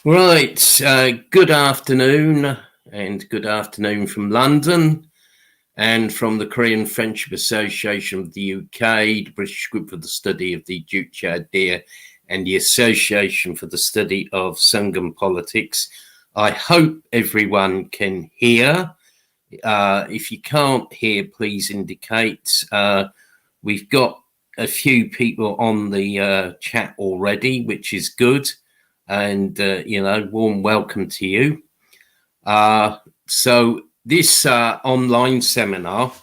Right, good afternoon, and good afternoon from London and from the Korean Friendship Association of the UK, the British Group for the Study of the Juche idea, and the Association for the Study of Sangam Politics. I hope everyone can hear. If you can't hear, please indicate. We've got a few people on the chat already, which is good. And, warm welcome to you. So this online seminar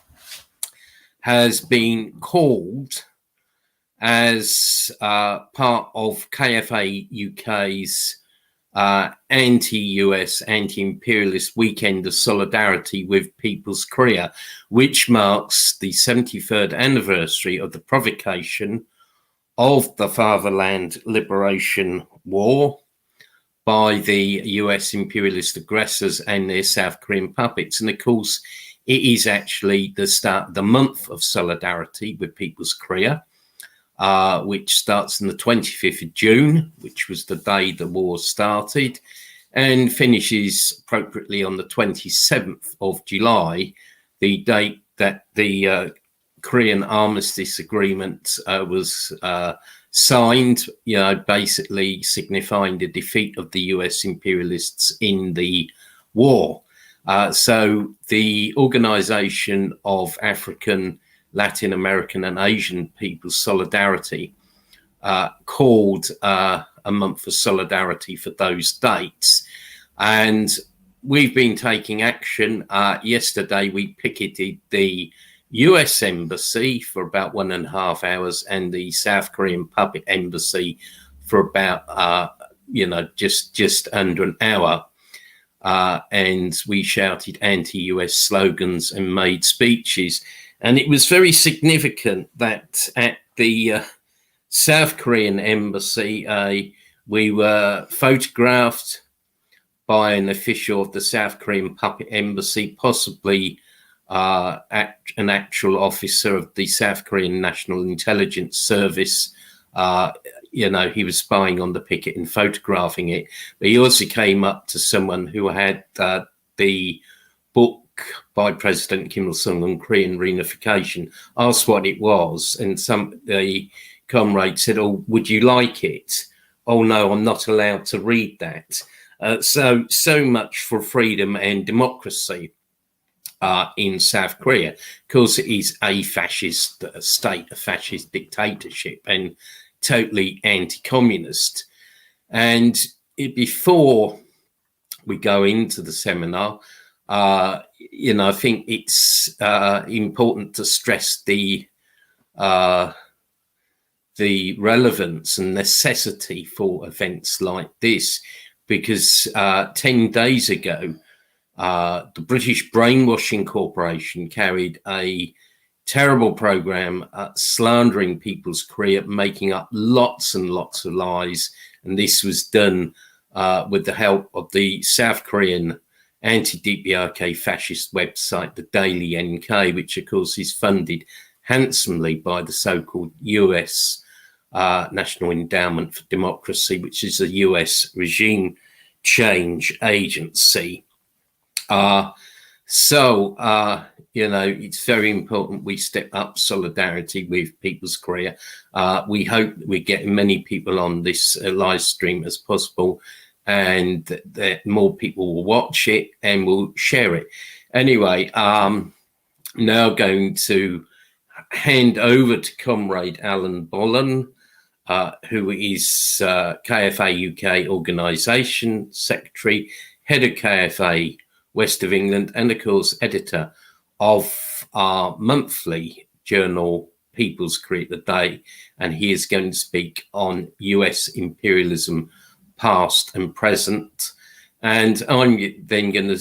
has been called as part of KFA UK's anti-US, anti-imperialist weekend of solidarity with People's Korea, which marks the 73rd anniversary of the provocation of the Fatherland Liberation War by the US imperialist aggressors and their South Korean puppets. And of course, it is actually the start of the month of solidarity with People's Korea, which starts on the 25th of June, which was the day the war started, and finishes appropriately on the 27th of July, the date that the Korean armistice agreement was signed, basically signifying the defeat of the US imperialists in the war. So the Organization of African, Latin American and Asian People's Solidarity called a month for solidarity for those dates. And we've been taking action. Yesterday, we picketed the US Embassy for about 1.5 hours and the South Korean Puppet Embassy for about, just under an hour. And we shouted anti-US slogans and made speeches. And it was very significant that at the South Korean Embassy, we were photographed by an official of the South Korean Puppet Embassy, possibly an actual officer of the South Korean National Intelligence Service. He was spying on the picket and photographing it. But he also came up to someone who had the book by President Kim Il-sung on Korean reunification, asked what it was, and the comrade said, "Oh, would you like it?" "Oh no, I'm not allowed to read that." So much for freedom and democracy in South Korea. Of course, it is a fascist state, a fascist dictatorship, and totally anti-communist. And before we go into the seminar, I think it's important to stress the relevance and necessity for events like this, because 10 days ago, the British Brainwashing Corporation carried a terrible program slandering People's Korea, making up lots and lots of lies. And this was done with the help of the South Korean anti-DPRK fascist website, the Daily NK, which of course is funded handsomely by the so-called US National Endowment for Democracy, which is a US regime change agency. It's very important we step up solidarity with People's Korea. We hope we get many people on this live stream as possible, and that more people will watch it and will share it. Anyway, now going to hand over to Comrade Alan Bollen, who is KFA UK Organisation Secretary, Head of KFA West of England, and of course editor of our monthly journal People's Korea Today, and he is going to speak on US imperialism past and present. And I'm then going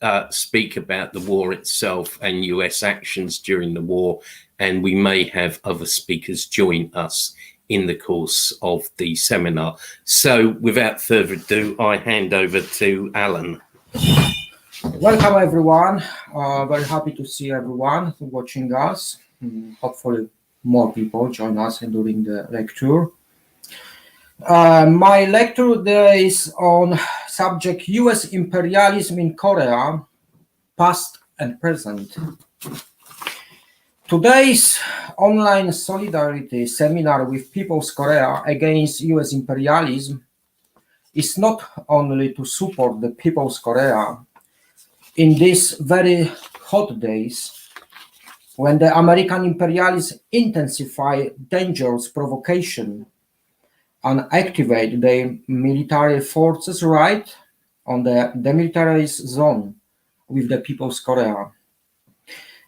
to speak about the war itself and US actions during the war, and we may have other speakers join us in the course of the seminar. So without further ado, I hand over to Alan. Welcome everyone. Very happy to see everyone watching us. Hopefully more people join us during the lecture. My lecture today is on subject US imperialism in Korea, past and present. Today's online solidarity seminar with People's Korea against US imperialism is not only to support the People's Korea in these very hot days when the American imperialists intensify dangerous provocation and activate their military forces right on the demilitarized zone with the People's Korea.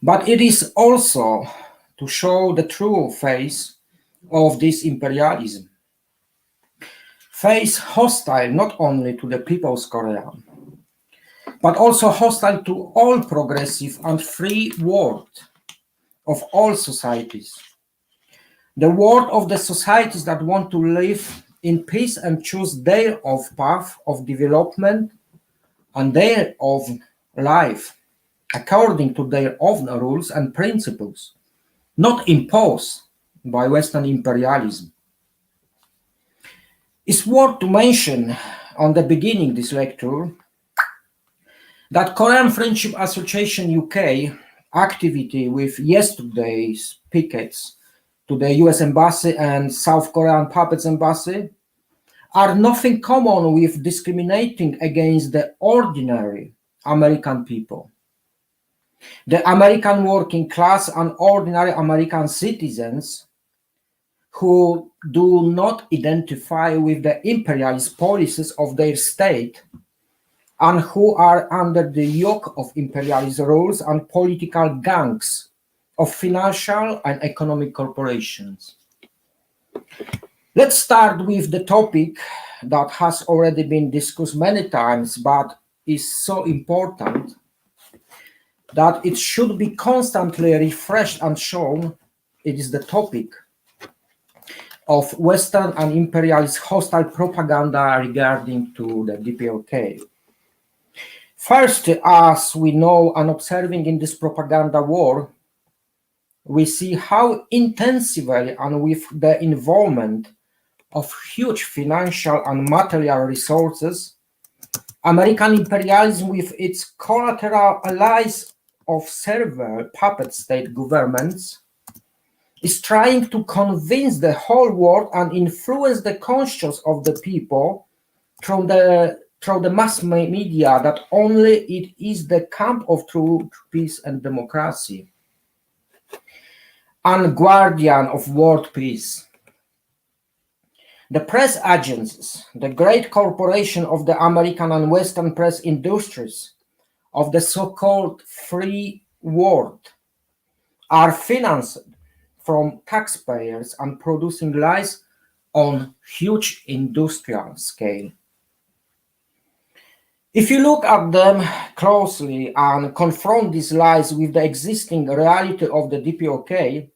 But it is also to show the true face of this imperialism. Face hostile not only to the People's Korea, but also hostile to all progressive and free world of all societies. The world of the societies that want to live in peace and choose their own path of development and their own life according to their own rules and principles, not imposed by Western imperialism. It's worth to mention on the beginning this lecture that Korean Friendship Association UK activity with yesterday's pickets to the US Embassy and South Korean Puppets Embassy are nothing common with discriminating against the ordinary American people. The American working class and ordinary American citizens who do not identify with the imperialist policies of their state and who are under the yoke of imperialist rules and political gangs of financial and economic corporations. Let's start with the topic that has already been discussed many times, but is so important that it should be constantly refreshed and shown. It is the topic of Western and imperialist hostile propaganda regarding to the DPRK. First, as we know and observing in this propaganda war, we see how intensively and with the involvement of huge financial and material resources, American imperialism with its collateral allies of several puppet state governments is trying to convince the whole world and influence the conscience of the people through the mass media that only it is the camp of truth, peace and democracy and guardian of world peace. The press agencies, the great corporation of the American and Western press industries of the so-called free world are financed from taxpayers and producing lies on huge industrial scale. If you look at them closely and confront these lies with the existing reality of the DPRK,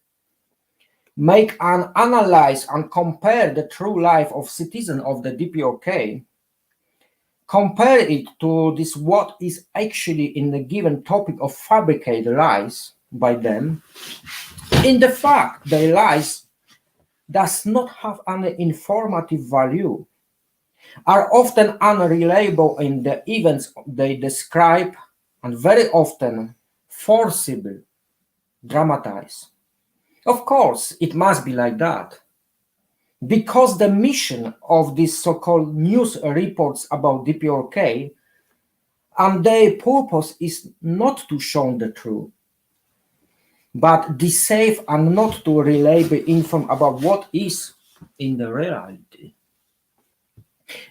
make an analysis and compare the true life of citizens of the DPRK, compare it to this what is actually in the given topic of fabricated lies by them, in the fact their lies does not have any informative value, are often unreliable in the events they describe, and very often forcibly dramatized. Of course, it must be like that, because the mission of these so-called news reports about DPRK and their purpose is not to show the truth, but deceive and not to reliably inform about what is in the reality.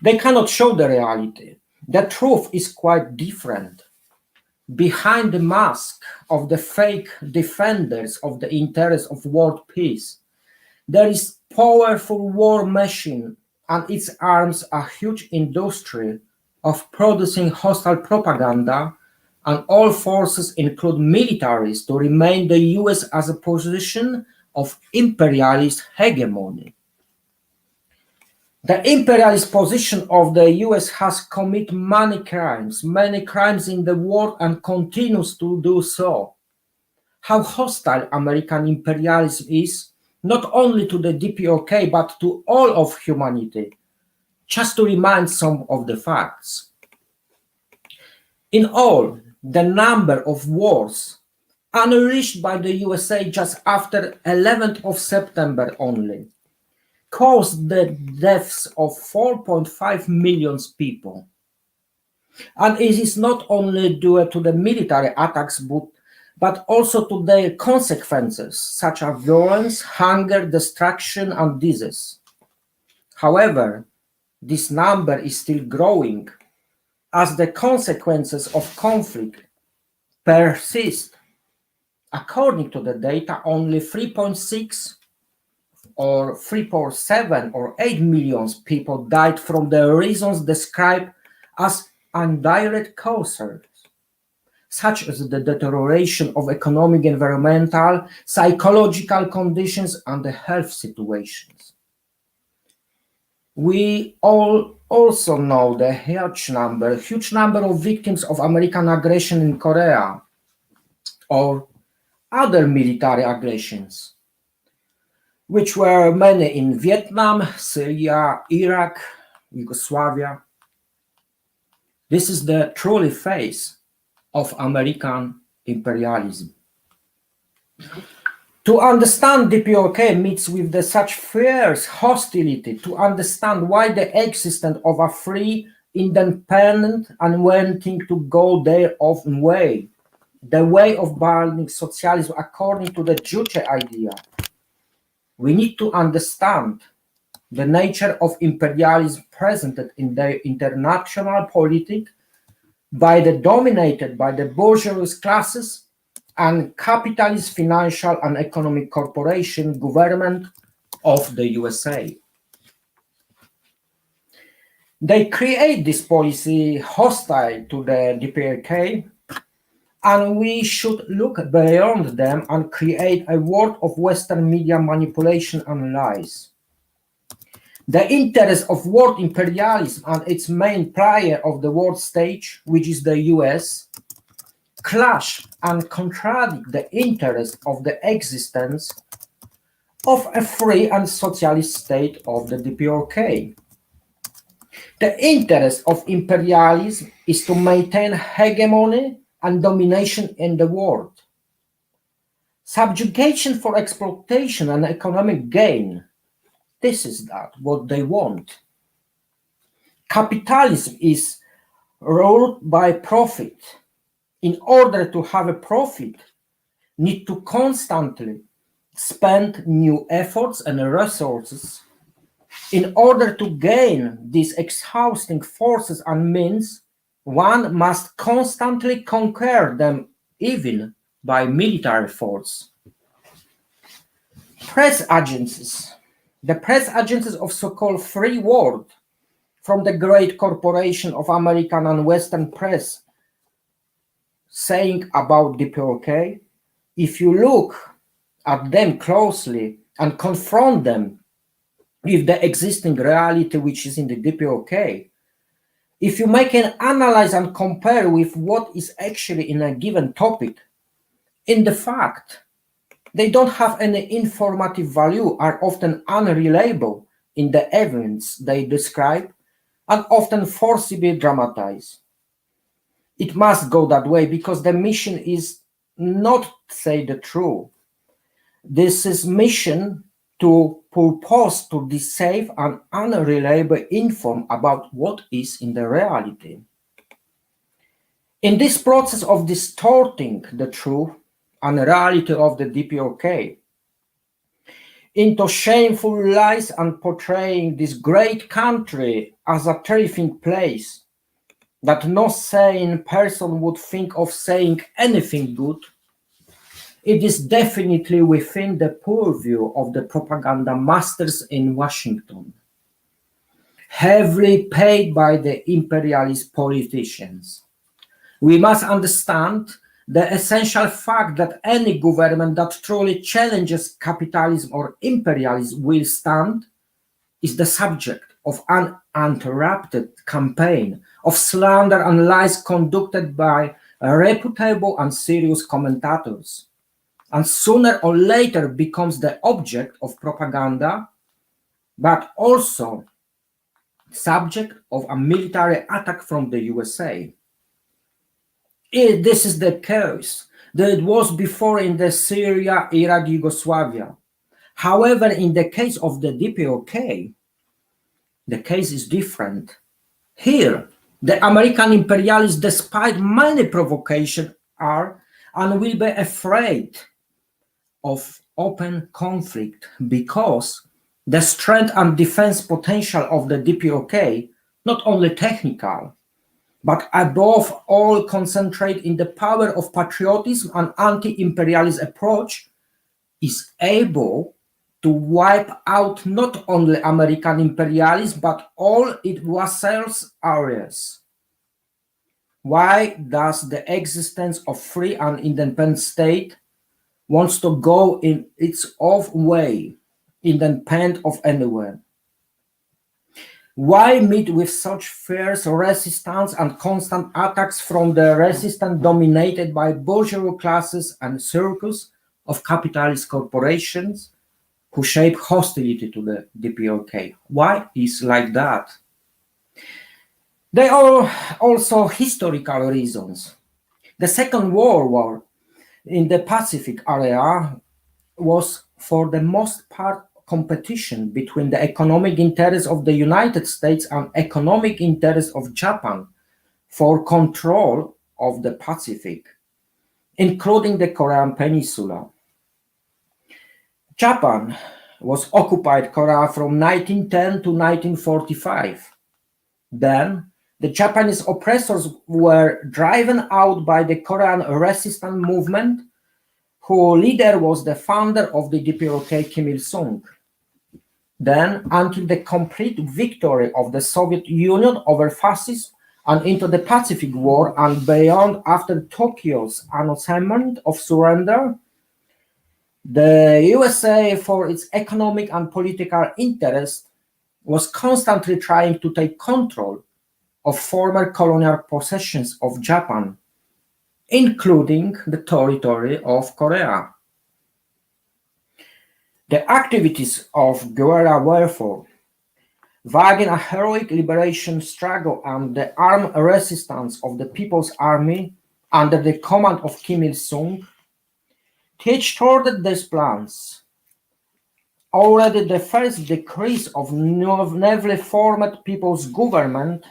They cannot show the reality. The truth is quite different. Behind the mask of the fake defenders of the interests of world peace, there is powerful war machine and its arms a huge industry of producing hostile propaganda, and all forces include militaries to remain the US as a position of imperialist hegemony. The imperialist position of the US has committed many crimes in the world and continues to do so. How hostile American imperialism is not only to the DPRK, but to all of humanity, just to remind some of the facts. In all, the number of wars unleashed by the USA just after 11th of September only caused the deaths of 4.5 million people. And it is not only due to the military attacks, but also to their consequences, such as violence, hunger, destruction, and disease. However, this number is still growing as the consequences of conflict persist. According to the data, only 3.6 or 3.7 or 8 million people died from the reasons described as indirect causes, such as the deterioration of economic, environmental, psychological conditions, and the health situations. We all also know the huge number of victims of American aggression in Korea or other military aggressions, which were many in Vietnam, Syria, Iraq, Yugoslavia. This is the truly face of American imperialism. To understand DPRK meets with such fierce hostility, to understand why the existence of a free, independent, and wanting to go their own way, the way of building socialism according to the Juche idea. We need to understand the nature of imperialism presented in the international politics dominated by the bourgeois classes and capitalist financial and economic corporation government of the USA. They create this policy hostile to the DPRK, and we should look beyond them and create a world of Western media manipulation and lies. The interest of world imperialism and its main player of the world stage, which is the US, clash and contradict the interest of the existence of a free and socialist state of the DPRK. The interest of imperialism is to maintain hegemony and domination in the world. Subjugation for exploitation and economic gain, this is what they want. Capitalism is ruled by profit. In order to have a profit, need to constantly spend new efforts and resources. In order to gain these exhausting forces and means, one must constantly conquer them, even by military force. Press agencies. The press agencies of so-called free world, from the great corporation of American and Western press, saying about DPRK, if you look at them closely and confront them with the existing reality which is in the DPRK, if you make an analysis and compare with what is actually in a given topic, in the fact, they don't have any informative value, are often unreliable in the events they describe, and often forcibly dramatized. It must go that way because the mission is not to say the truth. This is mission to purpose to deceive and unreliable inform about what is in the reality. In this process of distorting the truth and reality of the DPRK into shameful lies and portraying this great country as a terrifying place that no sane person would think of saying anything good, it is definitely within the purview of the propaganda masters in Washington, heavily paid by the imperialist politicians. We must understand the essential fact that any government that truly challenges capitalism or imperialism will stand is the subject of an uninterrupted campaign of slander and lies conducted by reputable and serious commentators. and sooner or later becomes the object of propaganda, but also subject of a military attack from the USA. This is the case that it was before in the Syria, Iraq, Yugoslavia. However, in the case of the DPRK, the case is different. Here, the American imperialists, despite many provocations, are and will be afraid of open conflict because the strength and defense potential of the DPRK, not only technical, but above all concentrate in the power of patriotism and anti-imperialist approach, is able to wipe out not only American imperialism, but all its vassals areas. Why does the existence of free and independent state wants to go in its own way, independent of anywhere? Why meet with such fierce resistance and constant attacks from the resistance dominated by bourgeois classes and circus of capitalist corporations who shape hostility to the DPRK? Why is like that? There are also historical reasons. The Second World War in the Pacific area was for the most part competition between the economic interests of the United States and economic interests of Japan for control of the Pacific, including the Korean Peninsula. Japan was occupied Korea from 1910 to 1945. Then, the Japanese oppressors were driven out by the Korean resistance movement, whose leader was the founder of the DPRK, Kim Il-sung. Then, until the complete victory of the Soviet Union over fascism and into the Pacific War and beyond after Tokyo's announcement of surrender, the USA, for its economic and political interest, was constantly trying to take control of former colonial possessions of Japan, including the territory of Korea. The activities of guerrilla warfare, waging a heroic liberation struggle and the armed resistance of the People's Army under the command of Kim Il-sung, teach toward these plans. Already the first decrees of newly formed People's Government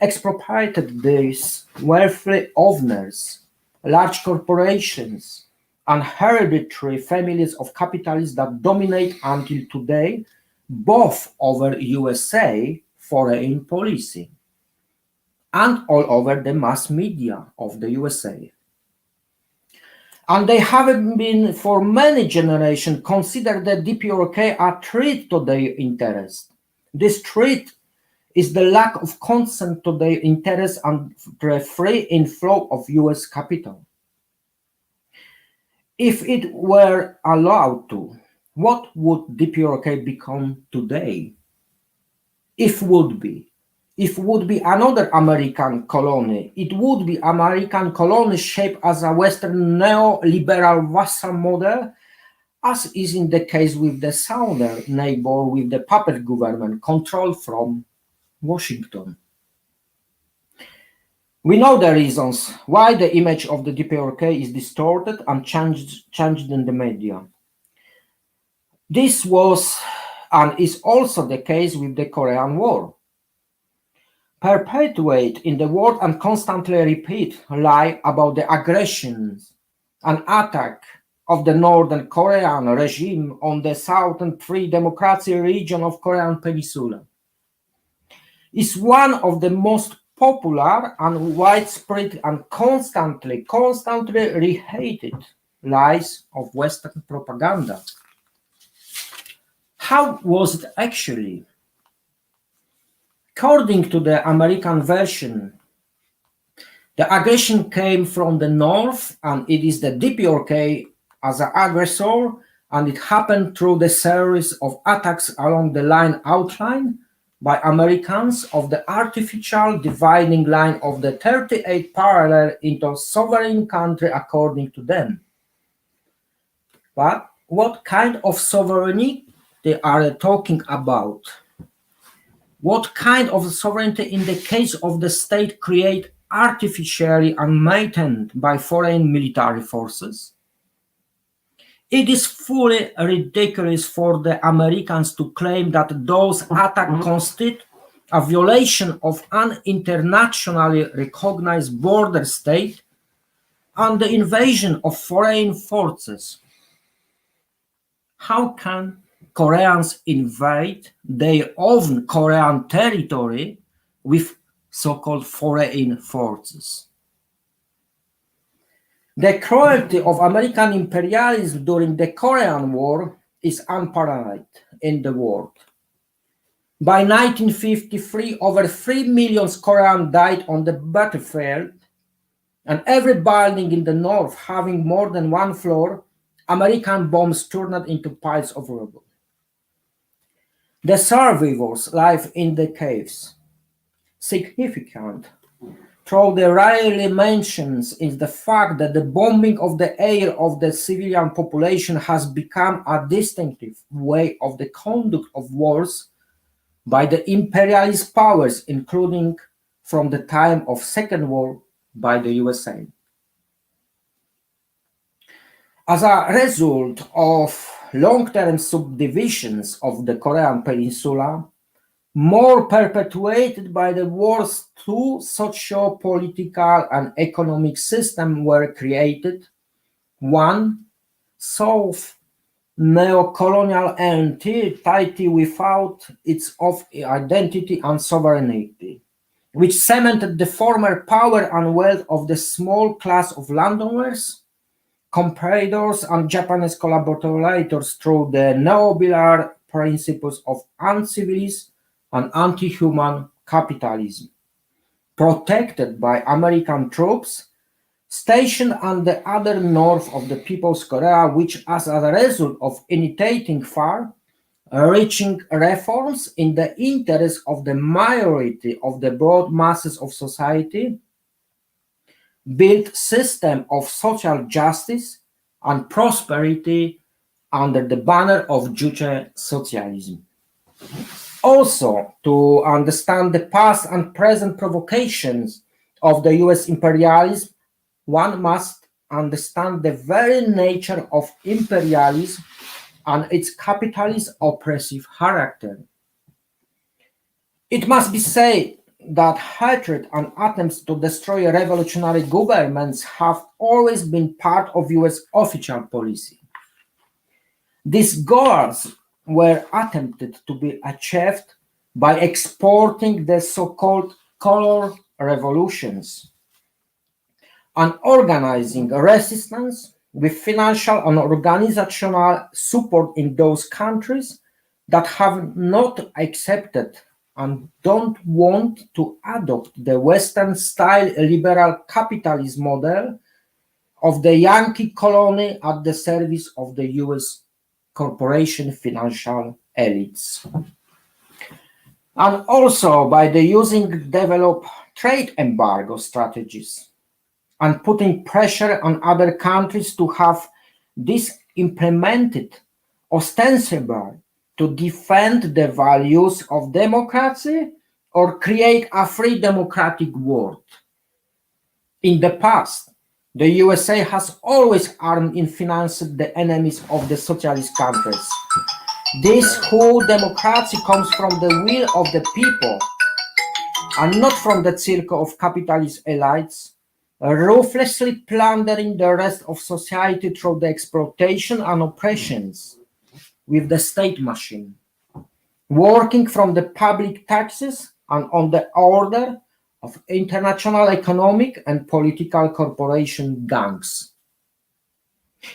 expropriated these wealthy owners, large corporations, and hereditary families of capitalists that dominate until today, both over USA foreign policy and all over the mass media of the USA. And they have been for many generations considered the DPRK a threat to their interest. This threat is the lack of consent to their interests and the free inflow of US capital. If it were allowed to, what would DPRK become today? If would be another American colony, it would be American colony shaped as a Western neoliberal vassal model, as is in the case with the southern neighbor with the puppet government controlled from Washington. We know the reasons why the image of the DPRK is distorted and changed in the media. This was and is also the case with the Korean War. Perpetuate in the world and constantly repeat lie about the aggressions and attack of the Northern Korean regime on the southern free democracy region of Korean Peninsula is one of the most popular and widespread and constantly rehated lies of Western propaganda. How was it actually? According to the American version, the aggression came from the north and it is the DPRK as an aggressor, and it happened through the series of attacks along the line outlined by Americans of the artificial dividing line of the 38 parallel into sovereign country according to them. But what kind of sovereignty they are talking about? What kind of sovereignty in the case of the state created artificially and maintained by foreign military forces? It is fully ridiculous for the Americans to claim that those attacks constitute a violation of an internationally recognized border state and the invasion of foreign forces. How can Koreans invade their own Korean territory with so-called foreign forces? The cruelty of American imperialism during the Korean War is unparalleled in the world. By 1953, over 3 million Koreans died on the battlefield, and every building in the north having more than one floor, American bombs turned into piles of rubble. The survivors live in the caves. Significant, though the rarely mentions, is the fact that the bombing of the air of the civilian population has become a distinctive way of the conduct of wars by the imperialist powers, including from the time of Second War by the USA. As a result of long-term subdivisions of the Korean Peninsula, more perpetuated by the war's two socio-political and economic systems were created. One, South neo-colonial entity without its own identity and sovereignty, which cemented the former power and wealth of the small class of landowners, compradors, and Japanese collaborators through the neoliberal principles of uncivilized and anti-human capitalism, protected by American troops stationed on the other north of the People's Korea, which as a result of initiating far-reaching reforms in the interest of the majority of the broad masses of society, built system of social justice and prosperity under the banner of Juche socialism. Also, to understand the past and present provocations of the US imperialism, one must understand the very nature of imperialism and its capitalist oppressive character. It must be said that hatred and attempts to destroy revolutionary governments have always been part of US official policy. These goals were attempted to be achieved by exporting the so-called color revolutions and organizing resistance with financial and organizational support in those countries that have not accepted and don't want to adopt the Western-style liberal capitalist model of the Yankee colony at the service of the US corporation financial elites. And also by the using developed trade embargo strategies and putting pressure on other countries to have this implemented ostensibly to defend the values of democracy or create a free democratic world. In the past, the USA has always armed and financed the enemies of the socialist countries. This whole democracy comes from the will of the people and not from the circle of capitalist elites, ruthlessly plundering the rest of society through the exploitation and oppressions with the state machine, working from the public taxes and on the order of international economic and political corporation gangs.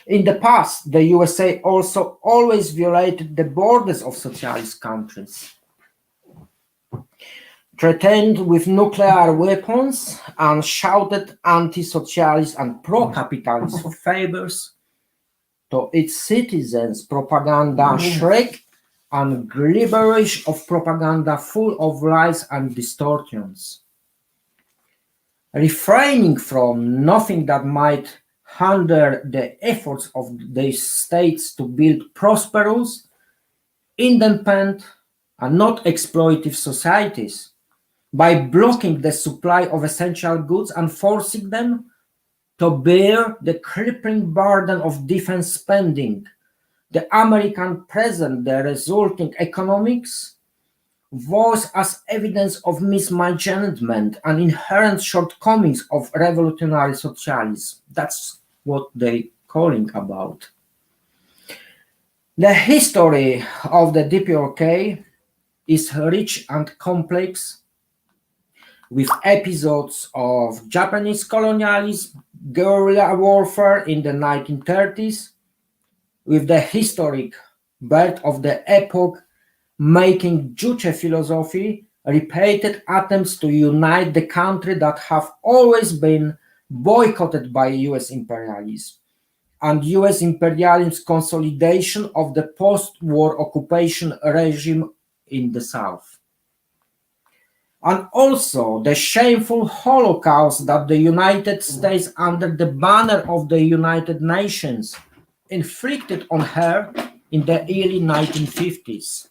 In the past, the USA also always violated the borders of socialist countries, threatened with nuclear weapons and shouted anti-socialist and pro-capitalist favors to its citizens, propaganda shriek and gibberish of propaganda full of lies and distortions. Refraining from nothing that might under the efforts of the states to build prosperous, independent, and not exploitative societies by blocking the supply of essential goods and forcing them to bear the crippling burden of defense spending. The American present, the resulting economics, was as evidence of mismanagement and inherent shortcomings of revolutionary socialism. That's what they're calling about. The history of the DPRK is rich and complex, with episodes of Japanese colonialism, guerrilla warfare in the 1930s, with the historic birth of the epoch making Juche philosophy, repeated attempts to unite the country that have always been boycotted by US imperialism, and US imperialism's consolidation of the post-war occupation regime in the South. And also the shameful Holocaust that the United States, under the banner of the United Nations, inflicted on her in the early 1950s.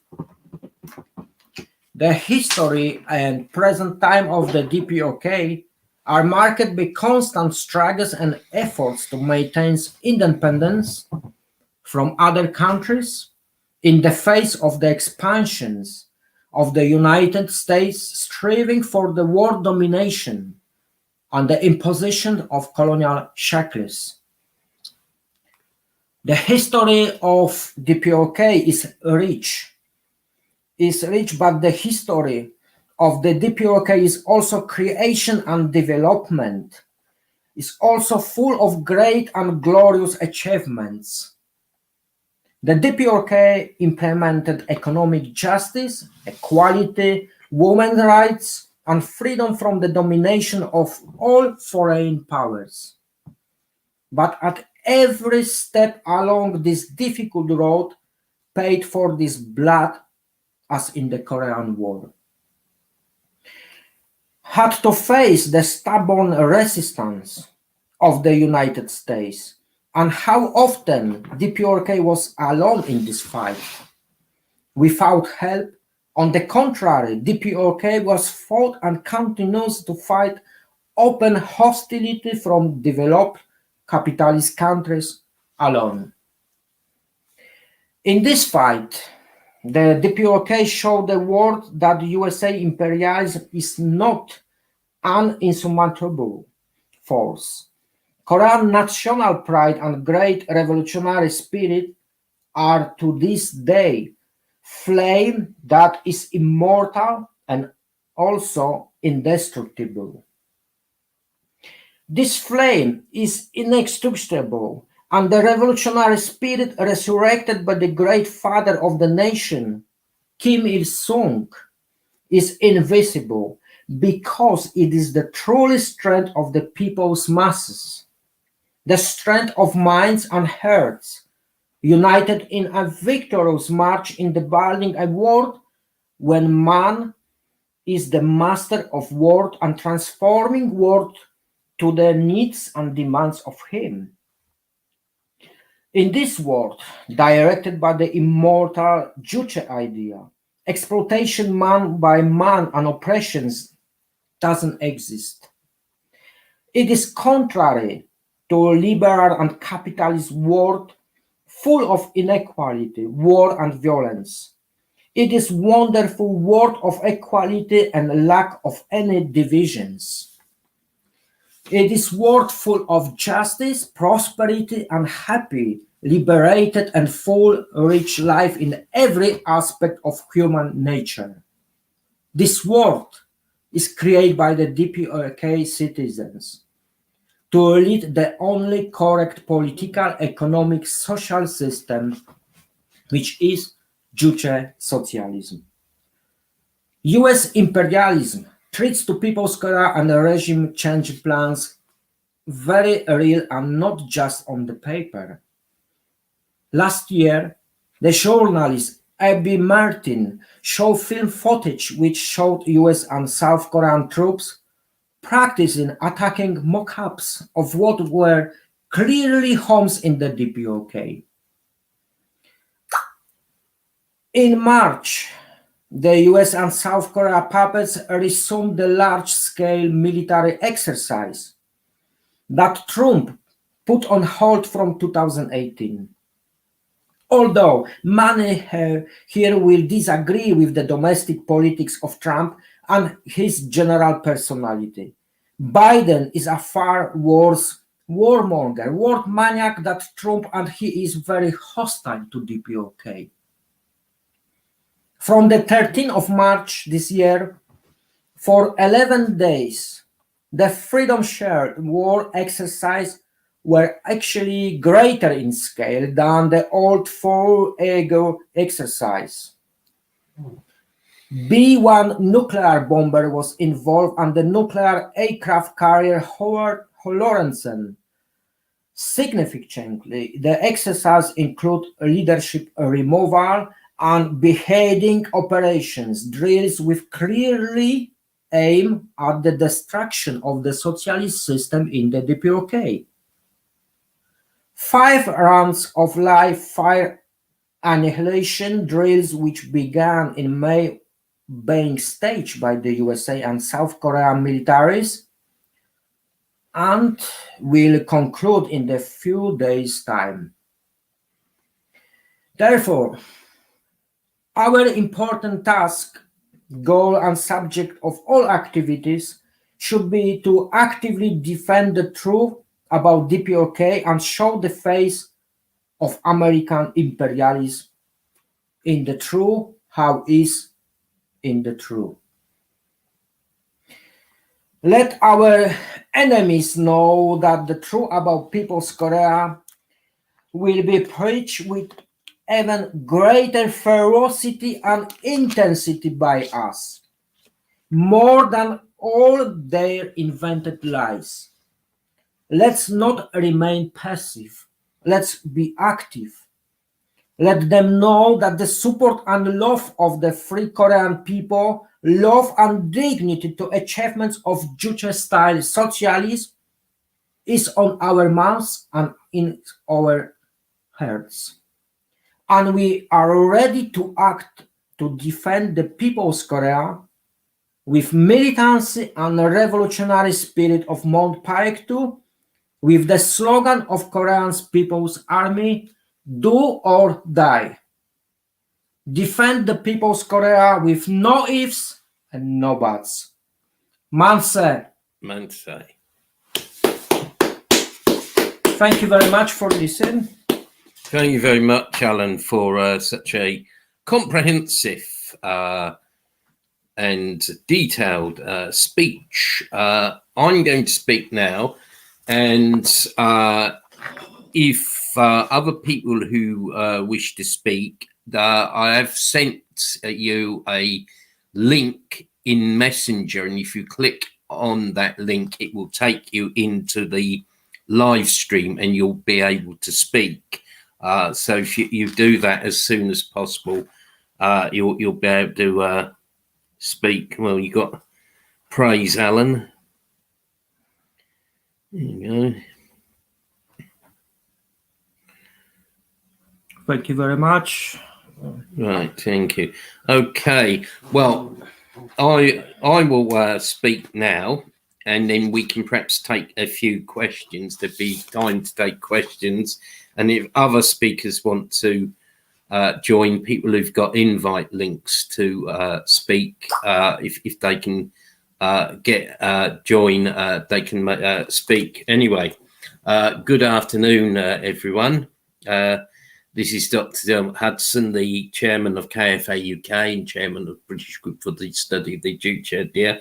The history and present time of the DPRK are marked by constant struggles and efforts to maintain independence from other countries in the face of the expansions of the United States striving for the world domination and the imposition of colonial shackles. The history of DPRK is rich, but the history of the DPRK is also creation and development, is also full of great and glorious achievements. The DPRK implemented economic justice, equality, women's rights, and freedom from the domination of all foreign powers. But at every step along this difficult road, paid for this blood, as in the Korean War. Had to face the stubborn resistance of the United States, and how often DPRK was alone in this fight. Without help, on the contrary, DPRK was fought and continues to fight open hostility from developed capitalist countries alone. In this fight, the DPRK showed the world that USA imperialism is not an insurmountable force. Korean national pride and great revolutionary spirit are to this day flame that is immortal and also indestructible. This flame is inextinguishable, and the revolutionary spirit resurrected by the great father of the nation, Kim Il-sung, is invisible because it is the truly strength of the people's masses, the strength of minds and hearts, united in a victorious march in the building a world when man is the master of world and transforming world to the needs and demands of him. In this world, directed by the immortal Juche idea, exploitation man by man and oppressions doesn't exist. It is contrary to a liberal and capitalist world full of inequality, war and violence. It is wonderful world of equality and lack of any divisions. It is world full of justice, prosperity, and happy, liberated, and full, rich life in every aspect of human nature. This world is created by the DPRK citizens to lead the only correct political, economic, social system, which is Juche socialism. US imperialism treats to People's Korea and the regime change plans very real and not just on the paper. Last year, the journalist Abby Martin showed film footage which showed US and South Korean troops practicing attacking mock-ups of what were clearly homes in the DPRK. In March, the US and South Korea puppets resumed the large-scale military exercise that Trump put on hold from 2018. Although many here will disagree with the domestic politics of Trump and his general personality, Biden is a far worse warmonger, war maniac than Trump, and he is very hostile to DPRK. From the 13th of March this year, for 11 days, the Freedom Shared war exercise were actually greater in scale than the old four-ego exercise. B-1 nuclear bomber was involved and the nuclear aircraft carrier Howard Lawrenson. Significantly, the exercise include leadership removal and beheading operations, drills with clearly aim at the destruction of the socialist system in the DPRK. 5 rounds of live fire annihilation drills, which began in May, being staged by the USA and South Korean militaries, and will conclude in a few days' time. Therefore, our important task, goal, and subject of all activities should be to actively defend the truth about DPRK and show the face of American imperialism in the truth, how is in the truth. Let our enemies know that the truth about People's Korea will be preached with even greater ferocity and intensity by us, more than all their invented lies. Let's not remain passive. Let's be active. Let them know that the support and love of the free Korean people, love and dignity to achievements of Juche-style socialism is on our mouths and in our hearts. And we are ready to act to defend the People's Korea with militancy and a revolutionary spirit of Mount Pike II, with the slogan of Korean's People's Army, do or die. Defend the People's Korea with no ifs and no buts. Manse. Manse. Thank you very much for listening. Thank you very much, Alan, for such a comprehensive and detailed speech. I'm going to speak now, and if other people who wish to speak, I have sent you a link in Messenger, and if you click on that link, it will take you into the live stream and you'll be able to speak. So if you do that as soon as possible, you'll be able to speak. Well, you got praise, Alan. There you go. Thank you very much. Right, thank you. Okay, well, I will speak now, and then we can perhaps take a few questions. There'll be time to take questions, and if other speakers want to join, people who've got invite links to speak, if they can join, they can speak. Anyway, good afternoon, everyone. This is Dr. Hudson, the chairman of KFA UK and chairman of British Group for the Study of the Juche idea.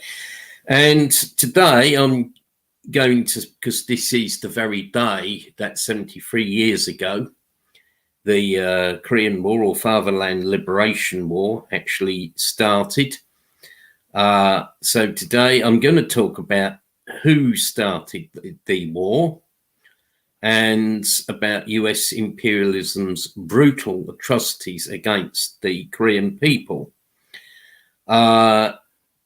And today I'm going to, because this is the very day that 73 years ago, the Korean War or Fatherland Liberation War actually started. So today I'm going to talk about who started the war and about US imperialism's brutal atrocities against the Korean people. You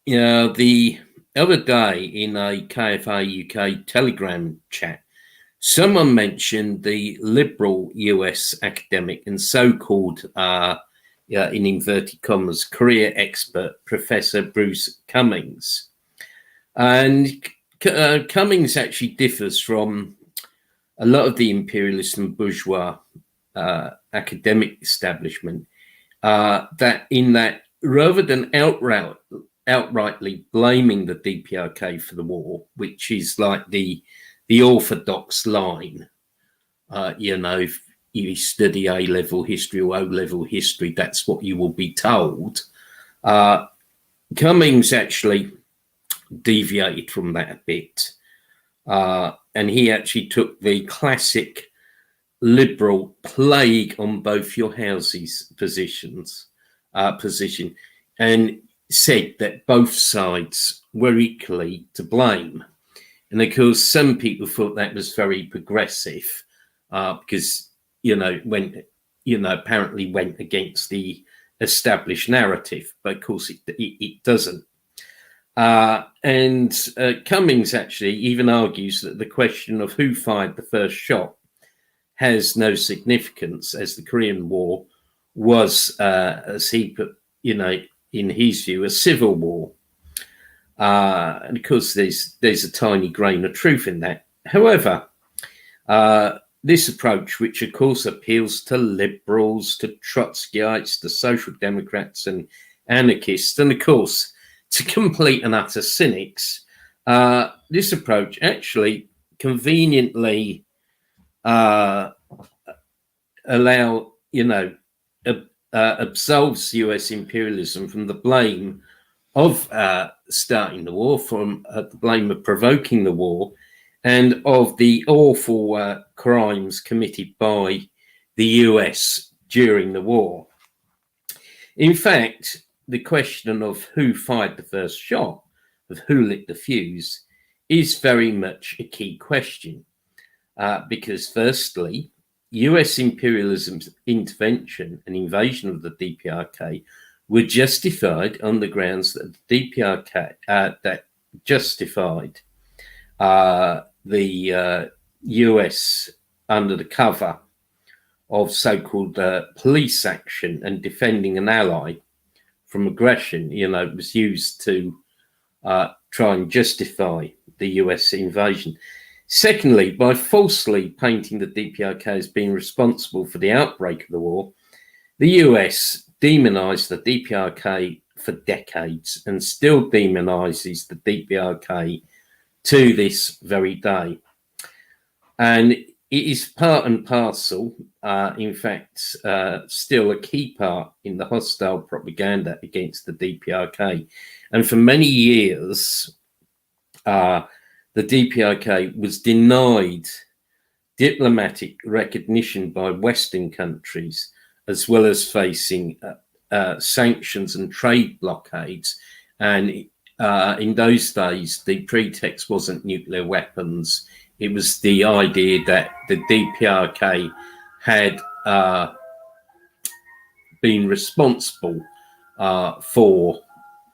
know, the other day in a KFA UK Telegram chat, Someone mentioned the liberal US academic and so-called, in inverted commas, career expert, Professor Bruce Cummings. And Cummings actually differs from a lot of the imperialist and bourgeois academic establishment, that rather than outrightly blaming the DPRK for the war, which is like the orthodox line, if you study A-level history or O-level history, that's what you will be told. Cummings actually deviated from that a bit, and he actually took the classic liberal plague on both your houses position, and said that both sides were equally to blame. And of course, some people thought that was very progressive, because apparently went against the established narrative, but of course it doesn't. And Cummings actually even argues that the question of who fired the first shot has no significance, as the Korean War was, as he put, in his view, a civil war. And of course, there's a tiny grain of truth in that. However, this approach, which of course appeals to liberals, to Trotskyites, to social democrats and anarchists, and of course to complete and utter cynics, this approach actually conveniently absolves US imperialism from the blame of starting the war, from the blame of provoking the war, and of the awful crimes committed by the US during the war. In fact, the question of who fired the first shot, of who lit the fuse, is very much a key question. Because firstly, US imperialism's intervention and invasion of the DPRK were justified on the grounds that the DPRK that justified the US under the cover of so-called police action and defending an ally from aggression. It was used to try and justify the US invasion. Secondly, by falsely painting the DPRK as being responsible for the outbreak of the war, the US demonized the DPRK for decades and still demonizes the DPRK to this very day. And it is part and parcel, in fact, still a key part in the hostile propaganda against the DPRK. And for many years, the DPRK was denied diplomatic recognition by Western countries, as well as facing sanctions and trade blockades. And in those days, the pretext wasn't nuclear weapons. It was the idea that the DPRK had been responsible for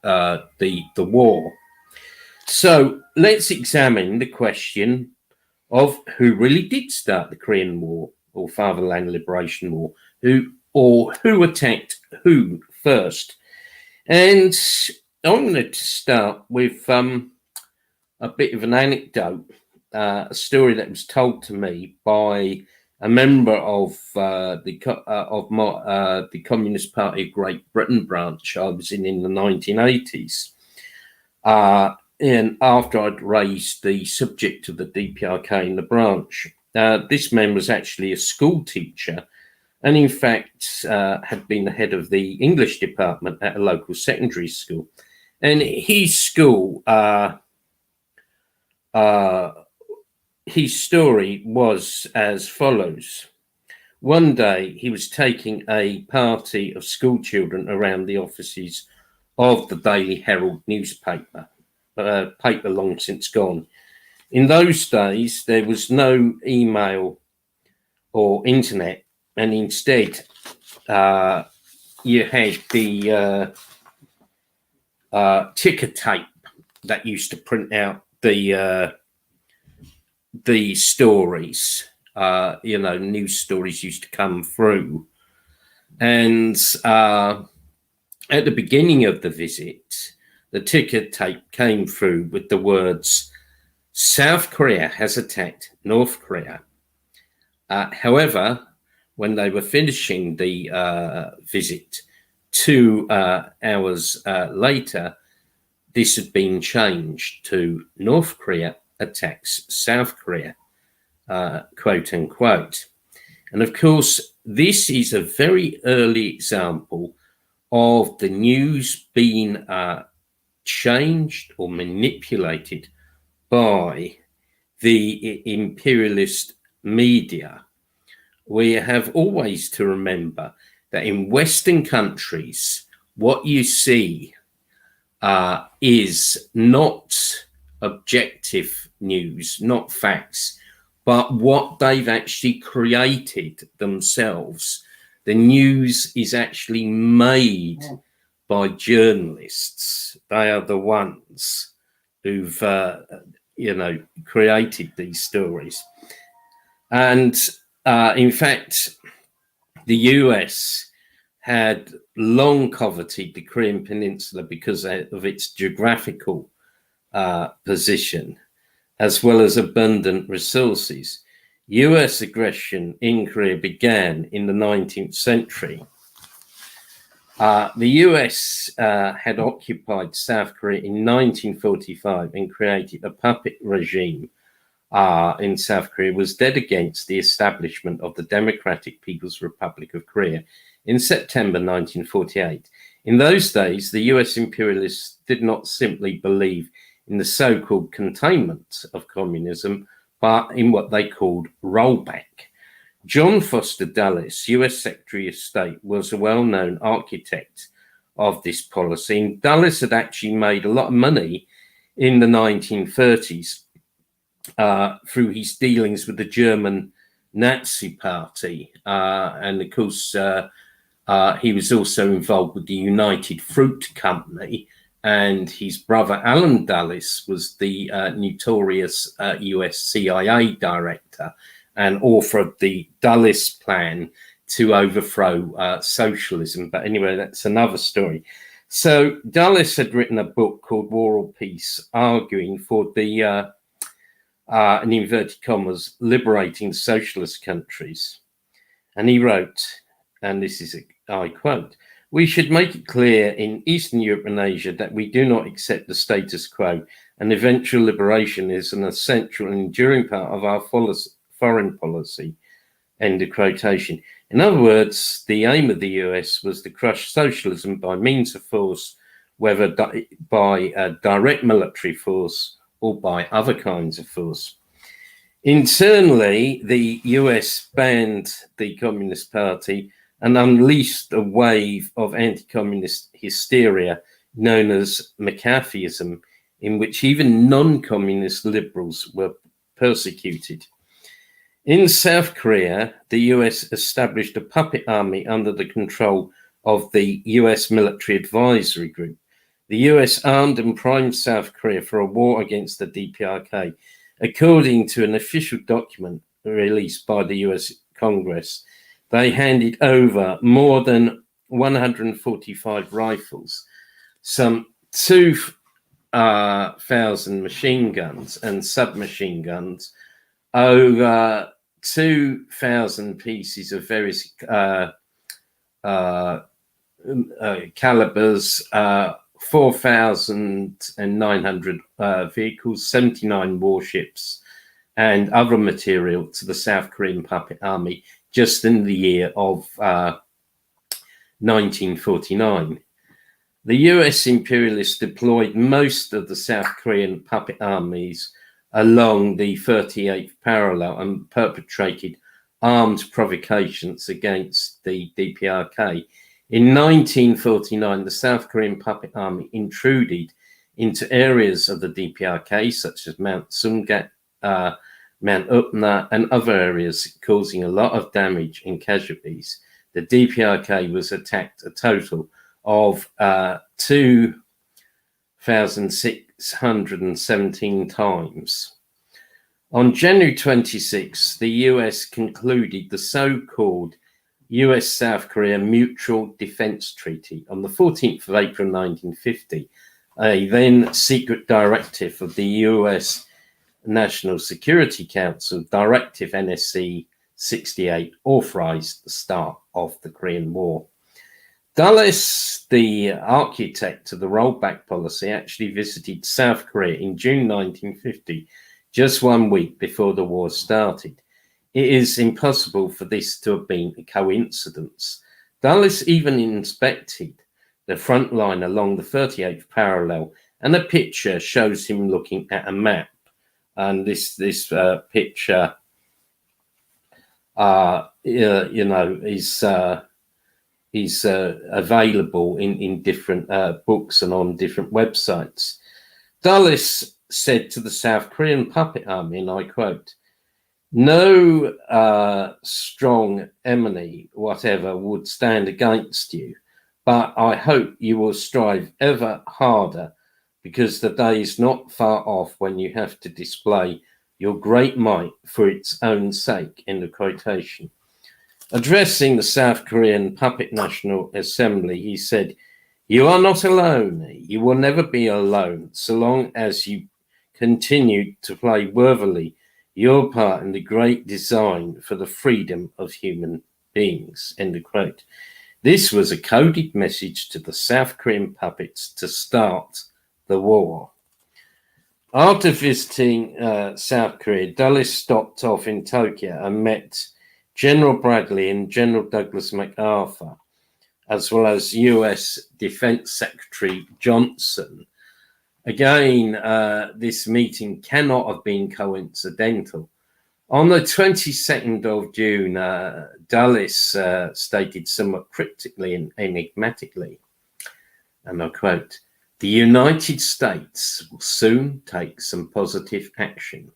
the war. So let's examine the question of who really did start the Korean War or Fatherland Liberation War, who attacked who first. And I'm going to start with a bit of an anecdote, a story that was told to me by a member of the Communist Party of Great Britain branch I was in the 1980s. And after I'd raised the subject of the DPRK in the branch, this man was actually a school teacher, and in fact had been the head of the English department at a local secondary school. And his school, his story was as follows. One day he was taking a party of school children around the offices of the Daily Herald newspaper, paper long since gone. In those days, there was no email or internet, and instead you had the ticker tape that used to print out the the stories. You know, news stories used to come through, and at the beginning of the visit, the ticker tape came through with the words, "South Korea has attacked North Korea." However, when they were finishing the visit 2 hours later, this had been changed to "North Korea attacks South Korea," quote unquote. And of course, this is a very early example of the news being changed or manipulated by the imperialist media. We have always to remember that in Western countries, what you see is not objective news, not facts, but what they've actually created themselves. The news is actually made by journalists. They are the ones who've, you know, created these stories. And in fact, the US had long coveted the Korean Peninsula because of its geographical position, as well as abundant resources. US aggression in Korea began in the 19th century. The US had occupied South Korea in 1945 and created a puppet regime in South Korea, was dead against the establishment of the Democratic People's Republic of Korea in September 1948. In those days, the US imperialists did not simply believe in the so-called containment of communism, but in what they called rollback. John Foster Dulles, US Secretary of State, was a well-known architect of this policy. And Dulles had actually made a lot of money in the 1930s through his dealings with the German Nazi Party. And of course, he was also involved with the United Fruit Company. And his brother, Alan Dulles, was the notorious US CIA director and author of the Dulles Plan to overthrow socialism. But anyway, that's another story. So Dulles had written a book called War or Peace, arguing for the, in inverted commas, liberating socialist countries. And he wrote, and this is, I quote, "We should make it clear in Eastern Europe and Asia that we do not accept the status quo, and eventual liberation is an essential and enduring part of our foreign policy." End of quotation. In other words, the aim of the US was to crush socialism by means of force, whether by direct military force or by other kinds of force. Internally, the US banned the Communist Party and unleashed a wave of anti-communist hysteria known as McCarthyism, in which even non-communist liberals were persecuted. In South Korea, the US established a puppet army under the control of the US Military Advisory Group. The US armed and primed South Korea for a war against the DPRK. According to an official document released by the US Congress, they handed over more than 145 rifles, some 2,000 machine guns and submachine guns, over 2,000 pieces of various calibers, 4,900 vehicles, 79 warships, and other material to the South Korean puppet army just in the year of 1949. The US imperialists deployed most of the South Korean puppet armies along the 38th parallel and perpetrated armed provocations against the DPRK. In 1949, the South Korean puppet army intruded into areas of the DPRK, such as Mount Sumgat, Mount Upna, and other areas, causing a lot of damage and casualties. The DPRK was attacked a total of 2,617 times. On January 26, the US concluded the so-called US-South Korea Mutual Defense Treaty on the 14th of April 1950, a then secret directive of the US National Security Council, Directive NSC 68, authorized the start of the Korean War. Dulles, the architect of the rollback policy, actually visited South Korea in June 1950, just 1 week before the war started. It is impossible for this to have been a coincidence. Dulles even inspected the front line along the 38th parallel, and a picture shows him looking at a map. And this picture, is available in different books and on different websites. Dulles said to the South Korean puppet army, and I quote, "No strong enemy, whatever, would stand against you, but I hope you will strive ever harder, because the day is not far off when you have to display your great might for its own sake," end of quotation. Addressing the South Korean Puppet National Assembly, he said, "You are not alone. You will never be alone so long as you continue to play worthily your part in the great design for the freedom of human beings," end of quote. This was a coded message to the South Korean puppets to start the war. After visiting South Korea, Dulles stopped off in Tokyo and met General Bradley and General Douglas MacArthur, as well as US Defense Secretary Johnson. Again, this meeting cannot have been coincidental. On the 22nd of June, Dulles stated somewhat cryptically and enigmatically, and I quote, "The United States will soon take some positive action."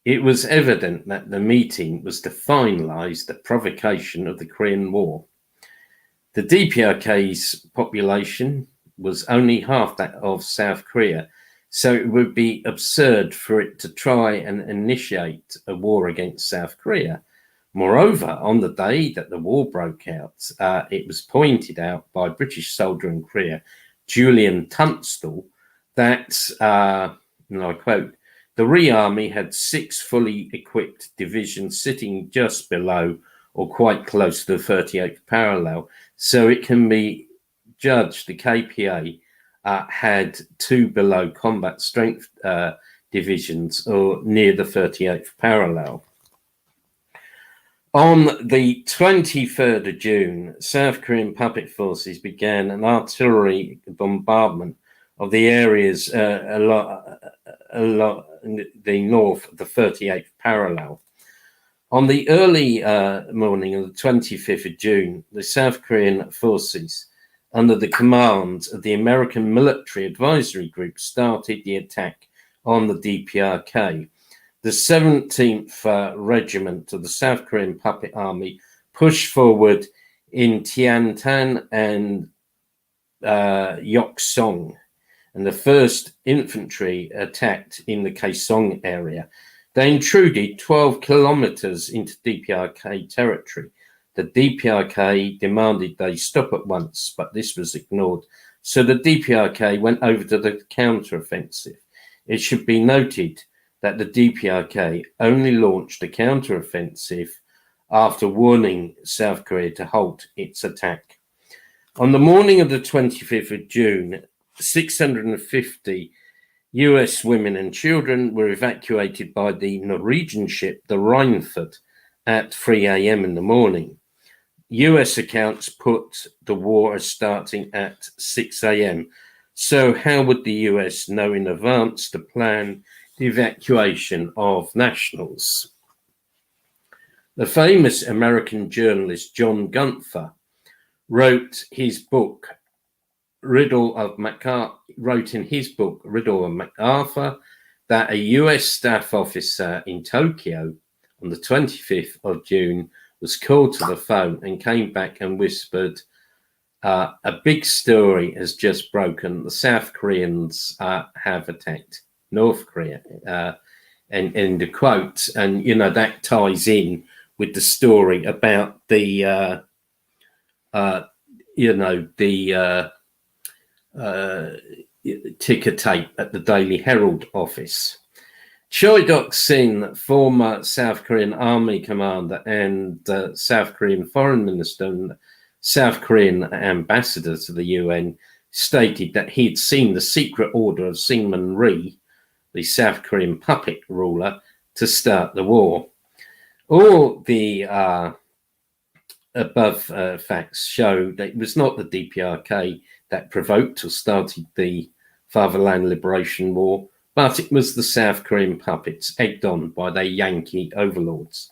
It was evident that the meeting was to finalize the provocation of the Korean War. The DPRK's population was only half that of South Korea, so it would be absurd for it to try and initiate a war against South Korea. Moreover, on the day that the war broke out, it was pointed out by a British soldier in Korea, Julian Tunstall, that, and I quote, "The Re Army had 6 fully equipped divisions sitting just below or quite close to the 38th parallel, so it can be judged the KPA had 2 below combat strength divisions or near the 38th parallel." On the 23rd of June, South Korean puppet forces began an artillery bombardment of the areas along the north of the 38th parallel. On the early morning of the 25th of June, the South Korean forces, under the command of the American Military Advisory Group, started the attack on the DPRK. The 17th Regiment of the South Korean Puppet Army pushed forward in Tiantan and Yeoksong, and the 1st Infantry attacked in the Kaesong area. They intruded 12 kilometers into DPRK territory. The DPRK demanded they stop at once, but this was ignored. So the DPRK went over to the counteroffensive. It should be noted that the DPRK only launched a counteroffensive after warning South Korea to halt its attack. On the morning of the 25th of June, 650 US women and children were evacuated by the Norwegian ship, the Rhineford, at 3 a.m. in the morning. US accounts put the war as starting at 6 a.m. So how would the US know in advance to plan the evacuation of nationals? The famous American journalist John Gunther wrote in his book Riddle of MacArthur that a US staff officer in Tokyo on the 25th of June was called to the phone and came back and whispered, "A big story has just broken. The South Koreans have attacked North Korea." end of quote. And, you know, that ties in with the story about the, you know, the ticker tape at the Daily Herald office. Choi Dok-sin, former South Korean army commander and South Korean foreign minister and South Korean ambassador to the UN, stated that he had seen the secret order of Syngman Rhee, the South Korean puppet ruler, to start the war. All the above facts show that it was not the DPRK that provoked or started the Fatherland Liberation War, but it was the South Korean puppets egged on by their Yankee overlords.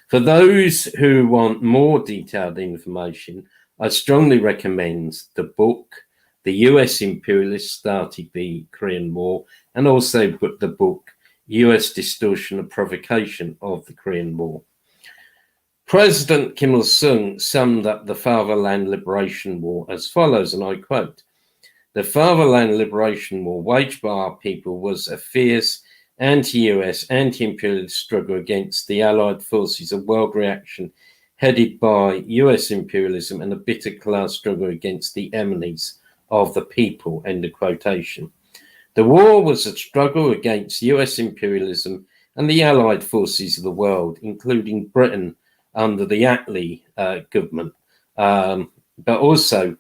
For those who want more detailed information, I strongly recommend the book, The US Imperialists Started the Korean War, and also the book, US Distortion and Provocation of the Korean War. President Kim Il-sung summed up the Fatherland Liberation War as follows, and I quote, "The Fatherland Liberation War waged by our people was a fierce anti-US, anti-imperialist struggle against the Allied forces of world reaction headed by US imperialism and a bitter class struggle against the enemies of the people," end of quotation. The war was a struggle against US imperialism and the Allied forces of the world, including Britain under the Attlee government, but also